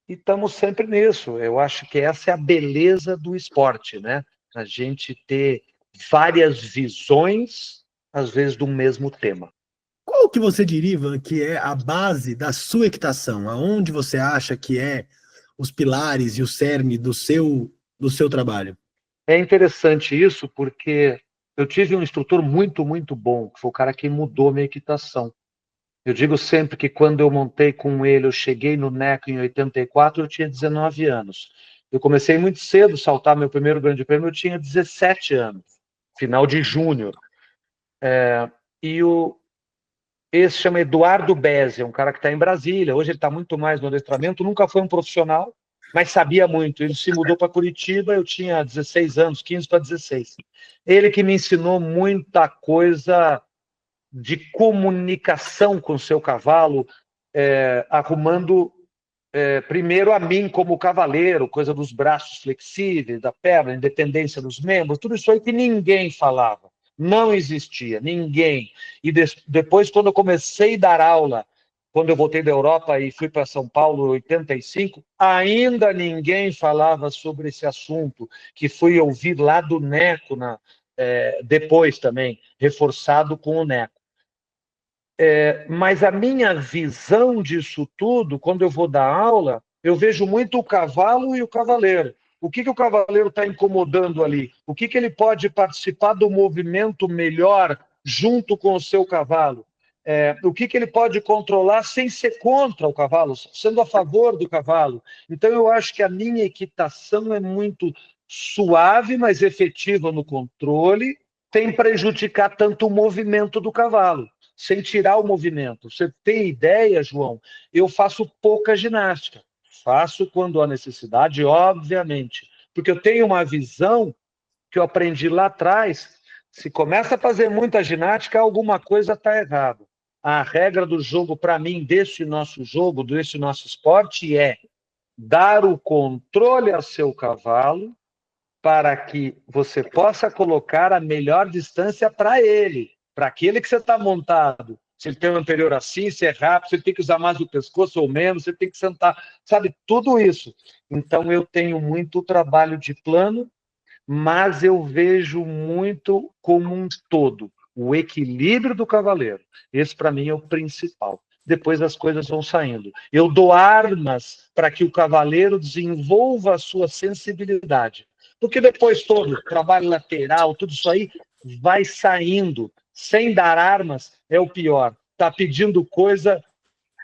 estamos sempre nisso. Eu acho que essa é a beleza do esporte, né? A gente ter várias visões, às vezes, do mesmo tema. Qual que você diria, Ivan, que é a base da sua equitação? Aonde você acha que é os pilares e o cerne do seu trabalho? É interessante isso porque eu tive um instrutor muito, muito bom, que foi o cara que mudou minha equitação. Eu digo sempre que quando eu montei com ele, eu cheguei no NECO em 84, eu tinha 19 anos. Eu comecei muito cedo a saltar meu primeiro grande prêmio, eu tinha 17 anos, final de júnior. Esse chama Eduardo Bezzi, é um cara que está em Brasília, hoje ele está muito mais no adestramento, nunca foi um profissional, mas sabia muito. Ele se mudou para Curitiba, eu tinha 16 anos, 15 para 16. Ele que me ensinou muita coisa de comunicação com o seu cavalo, arrumando primeiro a mim como cavaleiro, coisa dos braços flexíveis, da perna, independência dos membros, tudo isso aí que ninguém falava. Não existia, ninguém. E depois, quando eu comecei a dar aula quando eu voltei da Europa e fui para São Paulo em 85, ainda ninguém falava sobre esse assunto, que fui ouvir lá do Neco, depois também, reforçado com o Neco. Mas a minha visão disso tudo, quando eu vou dar aula, eu vejo muito o cavalo e o cavaleiro. O que o cavaleiro está incomodando ali? O que ele pode participar do movimento melhor junto com o seu cavalo? O que ele pode controlar sem ser contra o cavalo, sendo a favor do cavalo. Então, eu acho que a minha equitação é muito suave, mas efetiva no controle, sem prejudicar tanto o movimento do cavalo, sem tirar o movimento. Você tem ideia, João? Eu faço pouca ginástica. Faço quando há necessidade, obviamente, porque eu tenho uma visão que eu aprendi lá atrás. Se começa a fazer muita ginástica, alguma coisa está errada. A regra do jogo, para mim, desse nosso jogo, desse nosso esporte, é dar o controle ao seu cavalo para que você possa colocar a melhor distância para ele, para aquele que você está montado. Se ele tem um anterior assim, se é rápido, se ele tem que usar mais o pescoço ou menos, se ele tem que sentar, sabe, tudo isso. Então, eu tenho muito trabalho de plano, mas eu vejo muito como um todo, o equilíbrio do cavaleiro. Esse, para mim, é o principal. Depois as coisas vão saindo. Eu dou armas para que o cavaleiro desenvolva a sua sensibilidade. Porque depois todo, trabalho lateral, tudo isso aí, vai saindo. Sem dar armas é o pior. Está pedindo coisa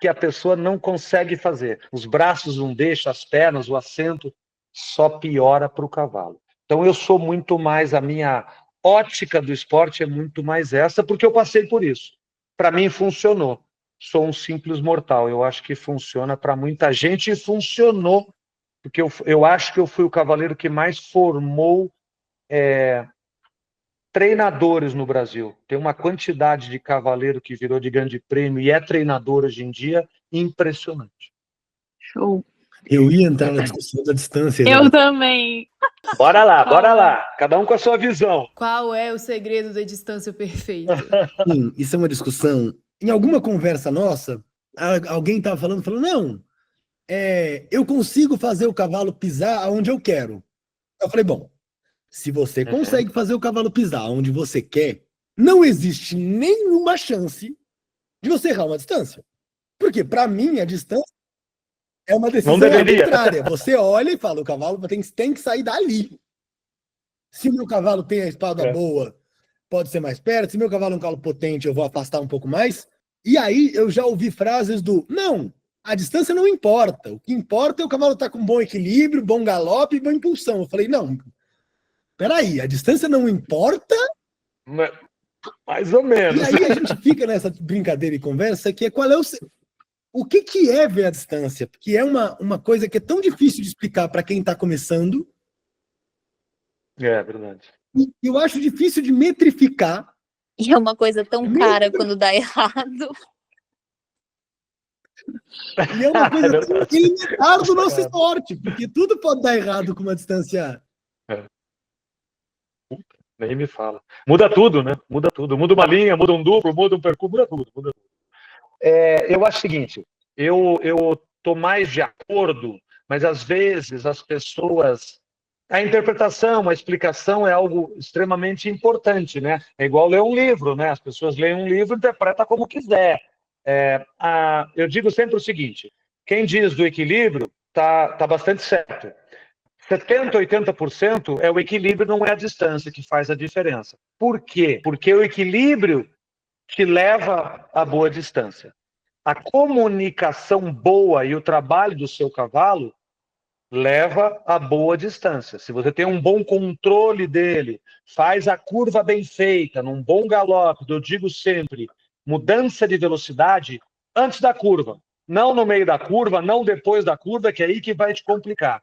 que a pessoa não consegue fazer. Os braços não deixam, as pernas, o assento, só piora para o cavalo. Então eu sou muito mais, a minha ótica do esporte é muito mais essa, porque eu passei por isso. Para mim funcionou. Sou um simples mortal. Eu acho que funciona para muita gente e funcionou, porque eu acho que eu fui o cavaleiro que mais formou treinadores no Brasil. Tem uma quantidade de cavaleiro que virou de grande prêmio e é treinador hoje em dia impressionante. Show. Eu ia entrar na discussão da distância. Eu também. Bora lá. Cada um com a sua visão. Qual é o segredo da distância perfeita? Sim, isso é uma discussão. Em alguma conversa nossa, alguém estava falando, não, eu consigo fazer o cavalo pisar aonde eu quero. Eu falei, bom, se você consegue fazer o cavalo pisar onde você quer, não existe nenhuma chance de você errar uma distância. Porque, para mim, a distância é uma decisão arbitrária. Você olha e fala, o cavalo tem que sair dali. Se o meu cavalo tem a espada boa, pode ser mais perto. Se meu cavalo é um cavalo potente, eu vou afastar um pouco mais. E aí, eu já ouvi frases não, a distância não importa. O que importa é o cavalo estar com bom equilíbrio, bom galope e boa impulsão. Eu falei, não, peraí, a distância não importa? Mais ou menos. E aí a gente fica nessa brincadeira e conversa que é o que é ver a distância? Porque é uma coisa que é tão difícil de explicar para quem está começando. É verdade. E eu acho difícil de metrificar. E é uma coisa tão cara quando dá errado. E é uma coisa tão elementar do nosso esporte, porque tudo pode dar errado com uma distância. Nem me fala. Muda tudo, né? Muda tudo. Muda uma linha, muda um duplo, muda um percurso, muda tudo. Eu acho o seguinte, eu estou mais de acordo, mas às vezes as pessoas... A interpretação, a explicação é algo extremamente importante, né? É igual ler um livro, né? As pessoas leem um livro e interpretam como quiser. Eu digo sempre o seguinte, quem diz do equilíbrio tá bastante certo. 70%, 80% é o equilíbrio, não é a distância que faz a diferença. Por quê? Porque o equilíbrio te leva a boa distância. A comunicação boa e o trabalho do seu cavalo leva a boa distância. Se você tem um bom controle dele, faz a curva bem feita, num bom galope, eu digo sempre, mudança de velocidade antes da curva. Não no meio da curva, não depois da curva, que é aí que vai te complicar.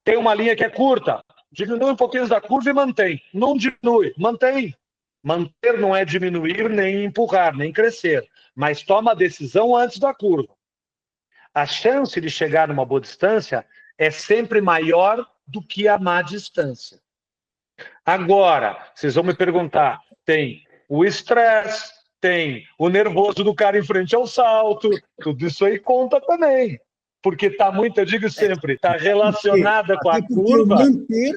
Tem uma linha que é curta, diminui um pouquinho da curva e mantém. Não diminui, mantém. Manter não é diminuir, nem empurrar, nem crescer, mas toma a decisão antes da curva. A chance de chegar numa boa distância é sempre maior do que a má distância. Agora, vocês vão me perguntar, tem o estresse, tem o nervoso do cara em frente ao salto, tudo isso aí conta também. Porque está muito, eu digo sempre, está relacionada com a Até porque curva manter,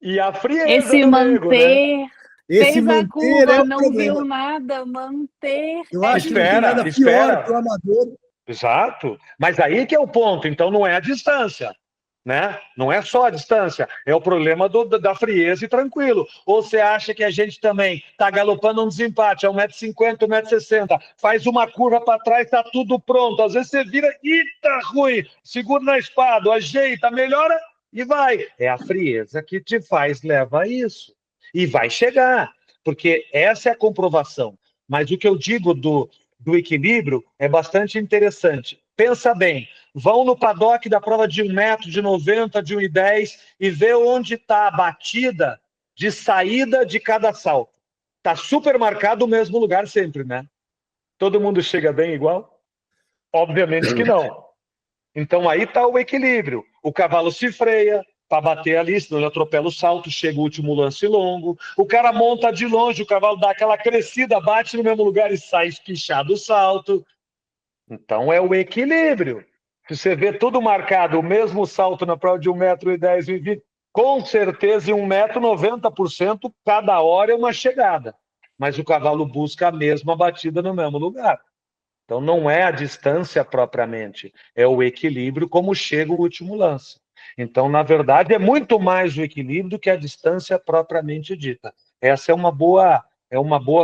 e a frieza Esse do nego, né? manter, esse fez a manter curva, é o não problema. viu nada, manter. Eu acho que não tem nada pior para o amador. Exato. Mas aí que é o ponto. Então não é a distância, né? Não é só a distância. É o problema da frieza e tranquilo. Ou você acha que a gente também está galopando um desempate a 1,50 m, 1,60 m, faz uma curva para trás, está tudo pronto. Às vezes você vira e tá ruim. Segura na espada, ajeita, melhora e vai. É a frieza que te faz leva a isso. E vai chegar. Porque essa é a comprovação. Mas o que eu digo do equilíbrio é bastante interessante. Pensa bem, vão no paddock da prova de 1 metro, de 90, de 1,10 e vê onde está a batida de saída de cada salto. Está super marcado o mesmo lugar sempre, né? Todo mundo chega bem igual? Obviamente que não. Então aí está o equilíbrio. O cavalo se freia para bater ali, senão ele atropela o salto, chega o último lance longo. O cara monta de longe, o cavalo dá aquela crescida, bate no mesmo lugar e sai espichado o salto. Então é o equilíbrio. Se você vê tudo marcado, o mesmo salto na prova de 1,10 m, 1,20 m, com certeza em 1 m, 90%, cada hora é uma chegada. Mas o cavalo busca a mesma batida no mesmo lugar. Então não é a distância propriamente, é o equilíbrio como chega o último lance. Então, na verdade, é muito mais o equilíbrio do que a distância propriamente dita. Essa é uma boa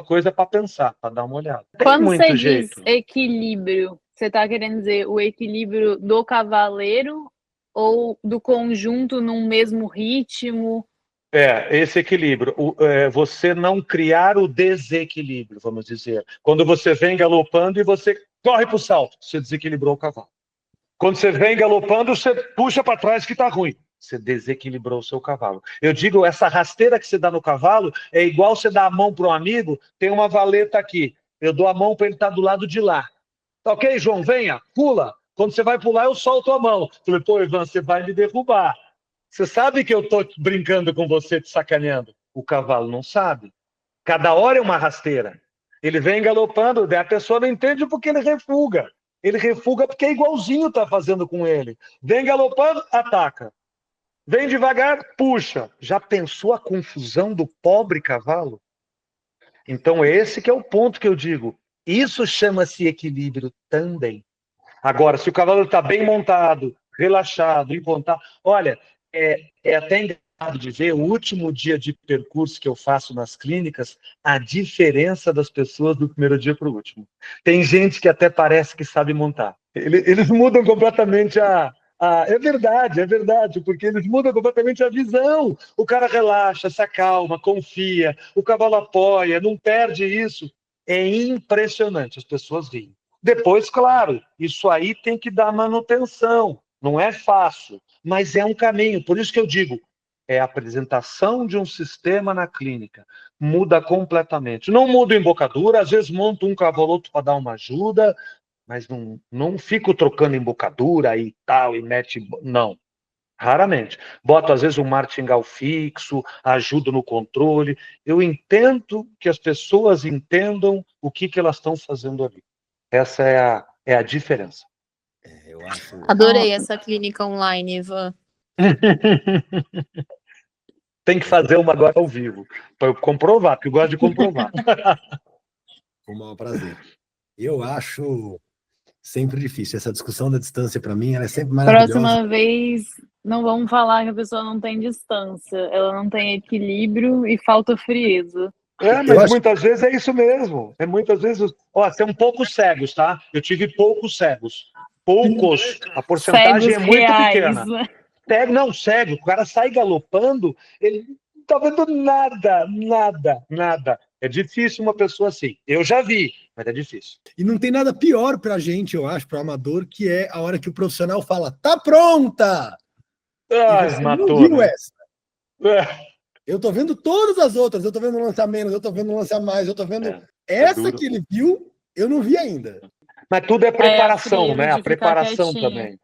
coisa para pensar, para dar uma olhada. Tem Quando muito você jeito. diz equilíbrio, você está querendo dizer o equilíbrio do cavaleiro ou do conjunto num mesmo ritmo? Esse equilíbrio. Você não criar o desequilíbrio, vamos dizer. Quando você vem galopando e você corre para o salto, você desequilibrou o cavalo. Quando você vem galopando, você puxa para trás que está ruim. Você desequilibrou o seu cavalo. Eu digo, essa rasteira que você dá no cavalo é igual você dar a mão para um amigo, tem uma valeta aqui. Eu dou a mão para ele estar do lado de lá. Tá ok, João? Venha, pula. Quando você vai pular, eu solto a mão. Falei, pô, Ivan, você vai me derrubar. Você sabe que eu estou brincando com você, te sacaneando. O cavalo não sabe. Cada hora é uma rasteira. Ele vem galopando, a pessoa não entende porque ele refuga. Ele refuga porque é igualzinho está fazendo com ele. Vem galopando, ataca. Vem devagar, puxa. Já pensou a confusão do pobre cavalo? Então esse que é o ponto que eu digo. Isso chama-se equilíbrio também. Agora, se o cavalo está bem montado, relaxado, empontado... Olha, é até engraçado de ver o último dia de percurso que eu faço nas clínicas, a diferença das pessoas do primeiro dia para o último. Tem gente que até parece que sabe montar. Eles mudam completamente é verdade, porque eles mudam completamente a visão. O cara relaxa, se acalma, confia, o cavalo apoia, não perde isso. É impressionante, as pessoas riem. Depois, claro, isso aí tem que dar manutenção. Não é fácil, mas é um caminho. Por isso que eu digo, é a apresentação de um sistema na clínica. Muda completamente. Não muda embocadura, às vezes monto um cavalo outro para dar uma ajuda, mas não fico trocando embocadura e tal, e mete... Não, raramente. Boto, às vezes, um martingale fixo, ajudo no controle. Eu entendo que as pessoas entendam o que elas estão fazendo ali. Essa é a diferença. Eu acho. Adorei essa clínica online, Ivan. Tem que fazer uma agora ao vivo, para eu comprovar, porque eu gosto de comprovar. Com o maior prazer. Eu acho sempre difícil. Essa discussão da distância, para mim, ela é sempre maravilhosa. Próxima vez, não vamos falar que a pessoa não tem distância, ela não tem equilíbrio e falta frieza. Mas muitas vezes é isso mesmo. Muitas vezes, são poucos cegos, tá? Eu tive poucos cegos. Poucos. A porcentagem Cegos é muito reais, pequena. né? Cego. O cara sai galopando, ele não tá vendo nada. É difícil uma pessoa assim. Eu já vi, mas é difícil. E não tem nada pior pra gente, eu acho, para o amador, que é a hora que o profissional fala, tá pronta! Ai, você matou, não viu né? essa. Eu tô vendo todas as outras, eu tô vendo um lance a menos, eu tô vendo um lance a mais, eu tô vendo essa duro. que ele viu, eu não vi ainda. Mas tudo é preparação, né? A preparação quietinho. também.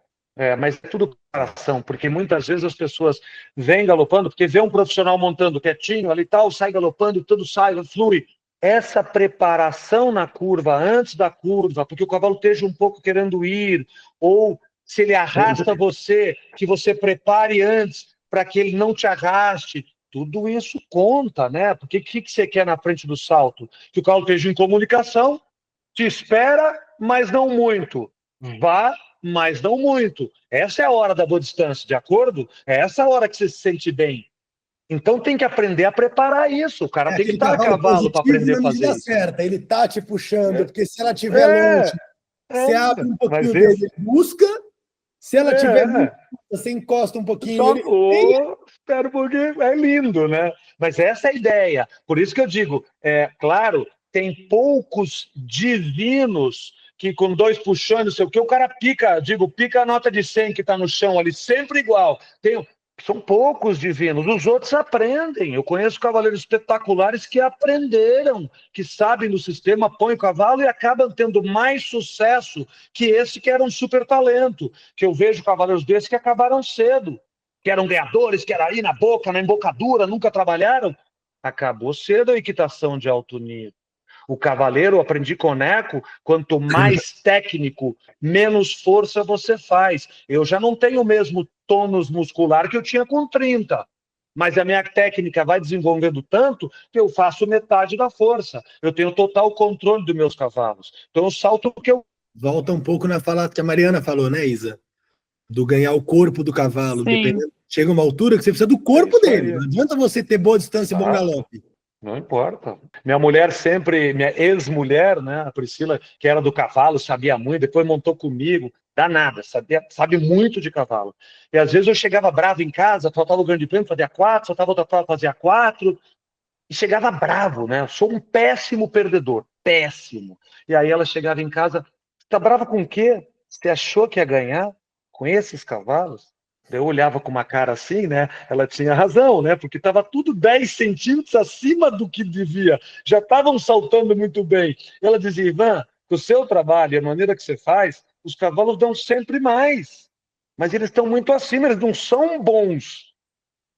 Mas é tudo preparação, porque muitas vezes as pessoas vêm galopando, porque vê um profissional montando quietinho ali e tal, sai galopando, tudo sai, flui. essa preparação na curva, antes da curva, porque o cavalo esteja um pouco querendo ir, ou se ele arrasta você, que você prepare antes para que ele não te arraste. Tudo isso conta, né? Porque o que você quer na frente do salto? Que o cavalo esteja em comunicação, te espera, mas não muito. Vá, mas não muito. Essa é a hora da boa distância, de acordo? É essa a hora que você se sente bem. Então tem que aprender a preparar isso. O cara tem que aquele estar a cavalo cavalo para positivo aprender a na fazer medida isso. certa. Ele tá te puxando, É, porque se ela estiver longe, é, você abre um mas pouquinho dele, esse, ele busca. Se ela estiver muito, é, você encosta um pouquinho, só, ele vem. espera um pouquinho, é lindo, né? Mas essa é a ideia. Por isso que eu digo, claro, tem poucos divinos que com dois puxando, não sei o que, o cara pica, pica a nota de 100 que está no chão ali, sempre igual. São poucos divinos, os outros aprendem. Eu conheço cavaleiros espetaculares que aprenderam, que sabem do sistema, põem o cavalo e acabam tendo mais sucesso que esse que era um super talento. Que eu vejo cavaleiros desses que acabaram cedo, que eram ganhadores, que era aí na boca, na embocadura, nunca trabalharam. Acabou cedo a equitação de alto nível. O cavaleiro, eu aprendi com o Neco, quanto mais técnico, menos força você faz. Eu já não tenho o mesmo tônus muscular que eu tinha com 30, mas a minha técnica vai desenvolvendo tanto que eu faço metade da força. Eu tenho total controle dos meus cavalos. Então eu salto o que eu... Volta um pouco na fala que a Mariana falou, né, Isa? Do ganhar o corpo do cavalo, Sim. dependendo. Chega uma altura que você precisa do corpo isso dele. aí. Não adianta você ter boa distância e bom Exato. galope. Não importa. Minha mulher sempre, minha ex-mulher, né, a Priscila, que era do cavalo, sabia muito, depois montou comigo, danada, sabe muito de cavalo. E às vezes eu chegava bravo em casa, faltava o grande prêmio, fazia 4, faltava outra prova, fazia 4, e chegava bravo, né? Eu sou um péssimo perdedor, péssimo. E aí ela chegava em casa, tá brava com o quê? Você achou que ia ganhar com esses cavalos? Eu olhava com uma cara assim, né? Ela tinha razão, né? Porque estava tudo 10 centímetros acima do que devia. Já estavam saltando muito bem. Ela dizia, Ivan, o seu trabalho, a maneira que você faz, os cavalos dão sempre mais. Mas eles estão muito acima, eles não são bons.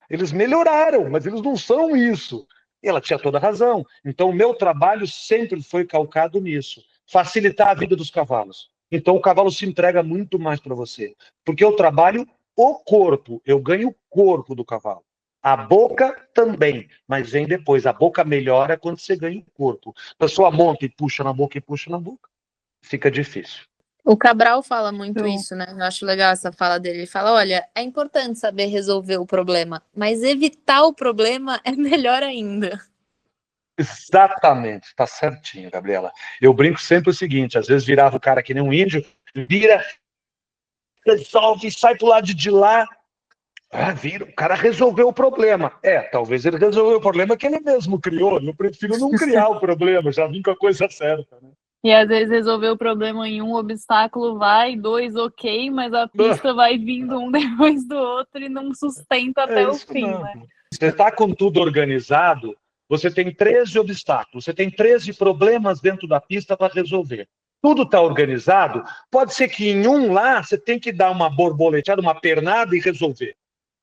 Eles melhoraram, mas eles não são isso. E ela tinha toda a razão. Então, o meu trabalho sempre foi calcado nisso. Facilitar a vida dos cavalos. Então, o cavalo se entrega muito mais para você. Porque eu trabalho o corpo, eu ganho o corpo do cavalo. A boca também, mas vem depois. A boca melhora quando você ganha o corpo. A pessoa monta e puxa na boca e puxa na boca. Fica difícil. O Cabral fala muito Então, isso, né? Eu acho legal essa fala dele. Ele fala, olha, é importante saber resolver o problema, mas evitar o problema é melhor ainda. Exatamente, tá certinho, Gabriela. Eu brinco sempre o seguinte, às vezes virava o cara que nem um índio, vira, resolve, sai pro lado de lá, vira, o cara resolveu o problema. Talvez ele resolveu o problema que ele mesmo criou, eu prefiro não criar o problema, já vim com a coisa certa, né? e às vezes resolver o problema em um obstáculo vai, dois ok, mas a pista vai vindo um depois do outro e não sustenta até o Isso fim, não. né? Você está com tudo organizado, você tem 13 obstáculos, você tem 13 problemas dentro da pista para resolver. Tudo está organizado, pode ser que em um lá você tem que dar uma borboleteada, uma pernada e resolver.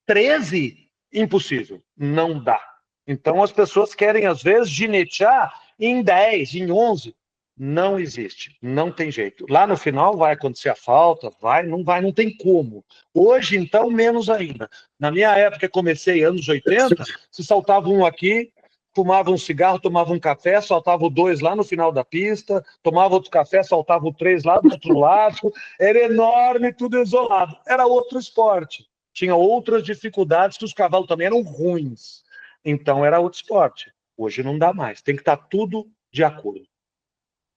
13, impossível, não dá. Então as pessoas querem, às vezes, ginetear em 10, em 11. Não existe, não tem jeito. Lá no final vai acontecer a falta, não tem como. Hoje, então, menos ainda. Na minha época, comecei anos 80, se saltava um aqui, fumava um cigarro, tomava um café, saltava o 2 lá no final da pista, tomava outro café, saltava o 3 lá do outro lado. Era enorme, tudo isolado. Era outro esporte. Tinha outras dificuldades que os cavalos também eram ruins. Então era outro esporte. Hoje não dá mais. Tem que estar tudo de acordo.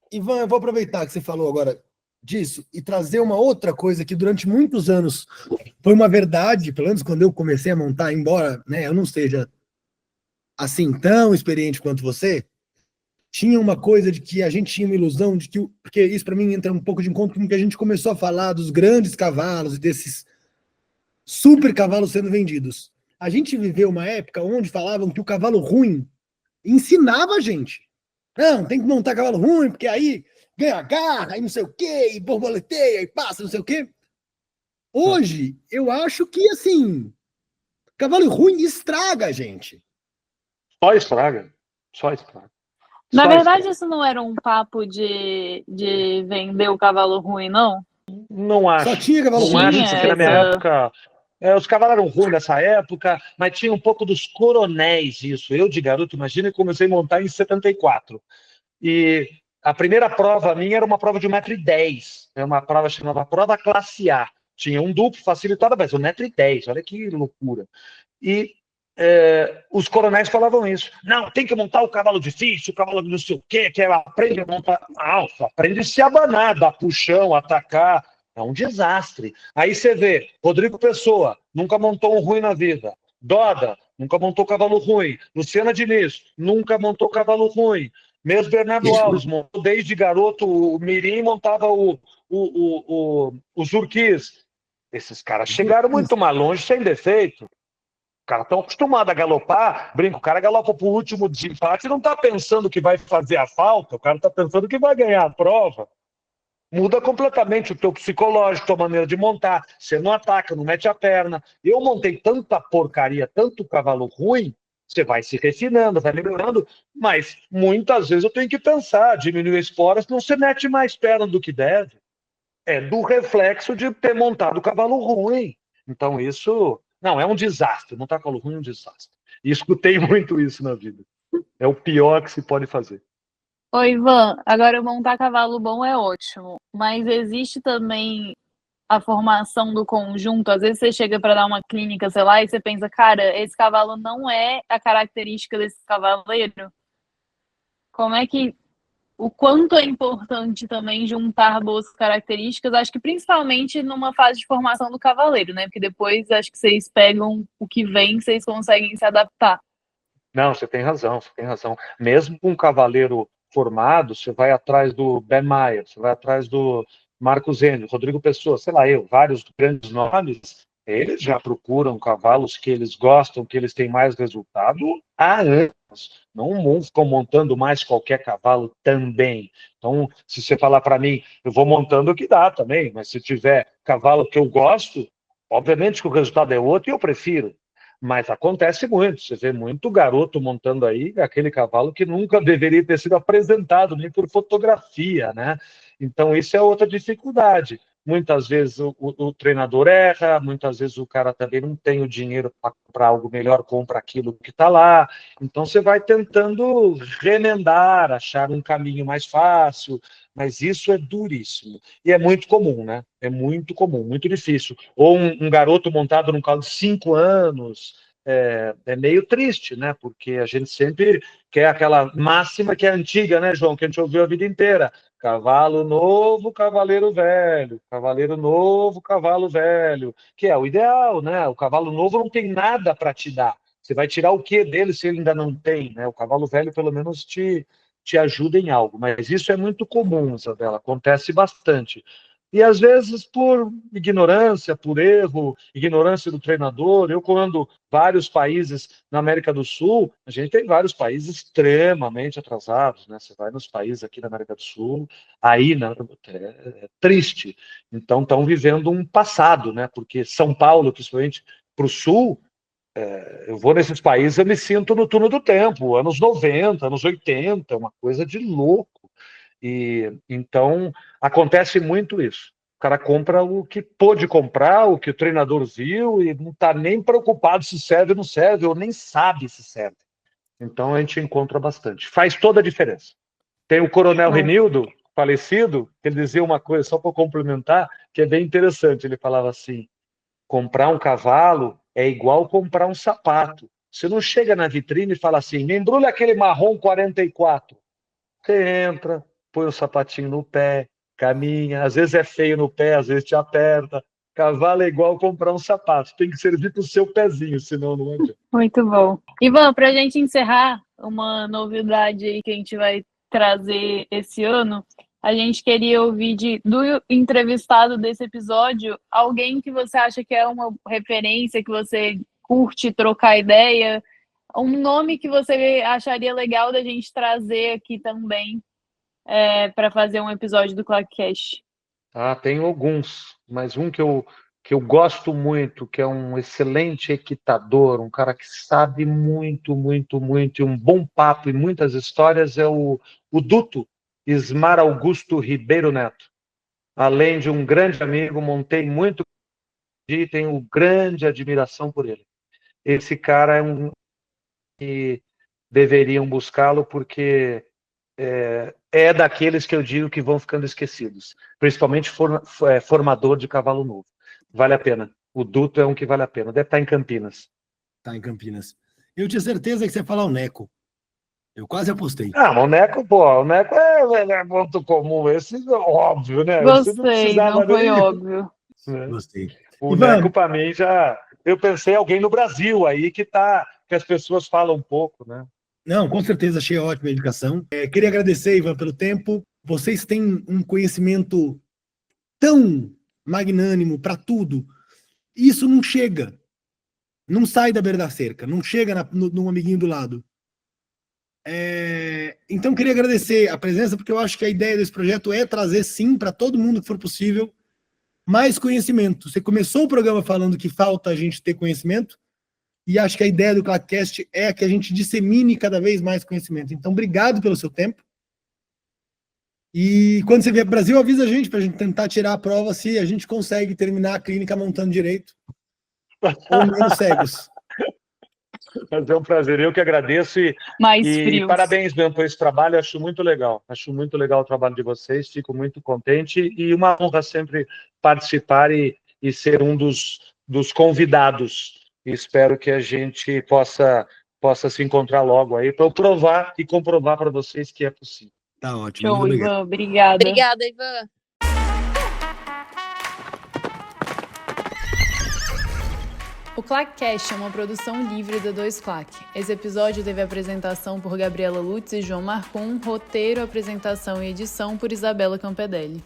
Ivan, eu vou aproveitar que você falou agora disso e trazer uma outra coisa que durante muitos anos foi uma verdade, pelo menos quando eu comecei a montar, embora, né, eu não seja assim tão experiente quanto você, tinha uma coisa de que a gente tinha uma ilusão de que, porque isso para mim entra um pouco de encontro com o que a gente começou a falar dos grandes cavalos e desses super cavalos sendo vendidos. A gente viveu uma época onde falavam que o cavalo ruim ensinava a gente. Não, tem que montar cavalo ruim, porque aí ganha garra e não sei o quê, e borboleteia e passa não sei o quê. Hoje, eu acho que, assim, cavalo ruim estraga a gente. Só estraga. Só estraga. Na Só verdade, estresse. isso não era um papo de vender o cavalo ruim, não? Não Só acho. tinha cavalo Não ruim? acho, Tinha porque na minha essa. época os cavalos eram ruins nessa época, mas tinha um pouco dos coronéis isso. Eu, de garoto, imagina, comecei a montar em 74. E a primeira prova minha era uma prova de 1,10 m. É uma prova chamada Prova Classe A. Tinha um duplo facilitado, mas 1,10 m. Olha que loucura. E os coronéis falavam isso. Não, tem que montar o cavalo difícil, o cavalo não sei o quê, que ela aprende a montar. Não, aprende a se abanar, dar puxão, atacar. É um desastre. Aí você vê, Rodrigo Pessoa, nunca montou um ruim na vida. Doda, nunca montou cavalo ruim. Luciana Diniz, nunca montou cavalo ruim. Mesmo Bernardo Alves, montou desde garoto, o Mirim montava os Urquis. Esses caras chegaram muito mais longe sem defeito. Os caras estão acostumados a galopar, brinco, o cara galopa pro último desempate e não está pensando que vai fazer a falta, o cara está pensando que vai ganhar a prova. Muda completamente o teu psicológico, tua maneira de montar. Você não ataca, não mete a perna. Eu montei tanta porcaria, tanto cavalo ruim, você vai se refinando, vai melhorando, mas muitas vezes eu tenho que pensar, diminuir a espora, senão você mete mais perna do que deve. É do reflexo de ter montado o cavalo ruim. Então isso, não, é um desastre. Montar cavalo ruim é um desastre. E escutei muito isso na vida. É o pior que se pode fazer. Oi, Ivan, agora montar cavalo bom é ótimo, mas existe também a formação do conjunto. Às vezes você chega para dar uma clínica, sei lá, e você pensa, cara, esse cavalo não é a característica desse cavaleiro. Como é que o quanto é importante também juntar boas características, acho que principalmente numa fase de formação do cavaleiro, né? Porque depois acho que vocês pegam o que vem, vocês conseguem se adaptar. Não, você tem razão, você tem razão. Mesmo com um cavaleiro formado, você vai atrás do Ben Maia, você vai atrás do Marcos Enio, Rodrigo Pessoa, sei lá, vários grandes nomes, eles já procuram cavalos que eles gostam, que eles têm mais resultado há anos. Não ficam montando mais qualquer cavalo também. Então, se você falar para mim, eu vou montando o que dá também, mas se tiver cavalo que eu gosto, obviamente que o resultado é outro e eu prefiro. Mas acontece muito, você vê muito garoto montando aí aquele cavalo que nunca deveria ter sido apresentado, nem por fotografia, né? Então, isso é outra dificuldade. Muitas vezes o treinador erra, muitas vezes o cara também não tem o dinheiro para comprar algo melhor, compra aquilo que está lá. Então, você vai tentando remendar, achar um caminho mais fácil, mas isso é duríssimo. E é muito comum, né? É muito comum, muito difícil. Ou um garoto montado num carro de 5 anos, é meio triste, né? Porque a gente sempre quer aquela máxima que é antiga, né, João? Que a gente ouviu a vida inteira. Cavalo novo, cavaleiro velho. Cavaleiro novo, cavalo velho. Que é o ideal, né? O cavalo novo não tem nada para te dar. Você vai tirar o que dele se ele ainda não tem, né? O cavalo velho, pelo menos, te ajuda em algo. Mas isso é muito comum, Isabela. Acontece bastante. E às vezes por ignorância, por erro, ignorância do treinador. Eu comando vários países na América do Sul, a gente tem vários países extremamente atrasados, né? Você vai nos países aqui da América do Sul, aí é triste. Então estão vivendo um passado, né? Porque São Paulo, principalmente para o Sul, eu vou nesses países, eu me sinto no túnel do tempo, anos 90, anos 80, uma coisa de louco. E então acontece muito isso. O cara compra o que pôde comprar, o que o treinador viu, e não está nem preocupado se serve ou não serve, ou nem sabe se serve. Então a gente encontra bastante. Faz toda a diferença. Tem o Coronel Show. Renildo, falecido, que ele dizia uma coisa, só para complementar, que é bem interessante. Ele falava assim: comprar um cavalo é igual comprar um sapato. Você não chega na vitrine e fala assim, me embrulha aquele marrom 44. Você entra, põe o sapatinho no pé, caminha, às vezes é feio no pé, às vezes te aperta. Cavalo é igual comprar um sapato, tem que servir para o seu pezinho, senão não adianta. Muito bom. Ivan, para a gente encerrar, uma novidade aí que a gente vai trazer esse ano, a gente queria ouvir do entrevistado desse episódio alguém que você acha que é uma referência, que você curte trocar ideia, um nome que você acharia legal da gente trazer aqui também para fazer um episódio do ClarkCast. Ah, tem alguns, mas um que que eu gosto muito, que é um excelente equitador, um cara que sabe muito, muito, muito, e um bom papo e muitas histórias, é o Duto Ismar Augusto Ribeiro Neto. Além de um grande amigo, montei muito e tenho grande admiração por ele. Esse cara é um que deveriam buscá-lo, porque é daqueles que eu digo que vão ficando esquecidos, principalmente formador de cavalo novo. Vale a pena. O Duto é um que vale a pena. Deve estar em Campinas. Tá em Campinas. Eu tinha certeza que você ia falar o Neco. Eu quase apostei. Ah, mas o Neco é muito comum, esse é óbvio, né? Esse não Gostei, precisava não foi nem, óbvio. né? Gostei. O Ivan, Neco, para mim, já... Eu pensei em alguém no Brasil aí que as pessoas falam um pouco, né? não, com certeza achei ótima a indicação. Queria agradecer, Ivan, pelo tempo. Vocês têm um conhecimento tão magnânimo para tudo. Isso não chega. Não sai da beira da cerca. Não chega no amiguinho do lado. Então, queria agradecer a presença, porque eu acho que a ideia desse projeto é trazer, sim, para todo mundo que for possível, mais conhecimento. Você começou o programa falando que falta a gente ter conhecimento, e acho que a ideia do ClaqueCast é que a gente dissemine cada vez mais conhecimento. Então, obrigado pelo seu tempo. E quando você vier para o Brasil, avisa a gente para a gente tentar tirar a prova se a gente consegue terminar a clínica montando direito ou menos cegos. Mas é um prazer, eu que agradeço Mais e frios. parabéns mesmo por esse trabalho, acho muito legal o trabalho de vocês, fico muito contente e uma honra sempre participar e ser um dos convidados. Espero que a gente possa se encontrar logo aí para eu provar e comprovar para vocês que é possível. Tá ótimo. Muito Show, obrigado. Ivan. Obrigada. Obrigada, Ivan. O ClaqueCast é uma produção livre da 2Claque. Esse episódio teve apresentação por Gabriela Lutz e João Marcum, roteiro, apresentação e edição por Isabela Campedelli.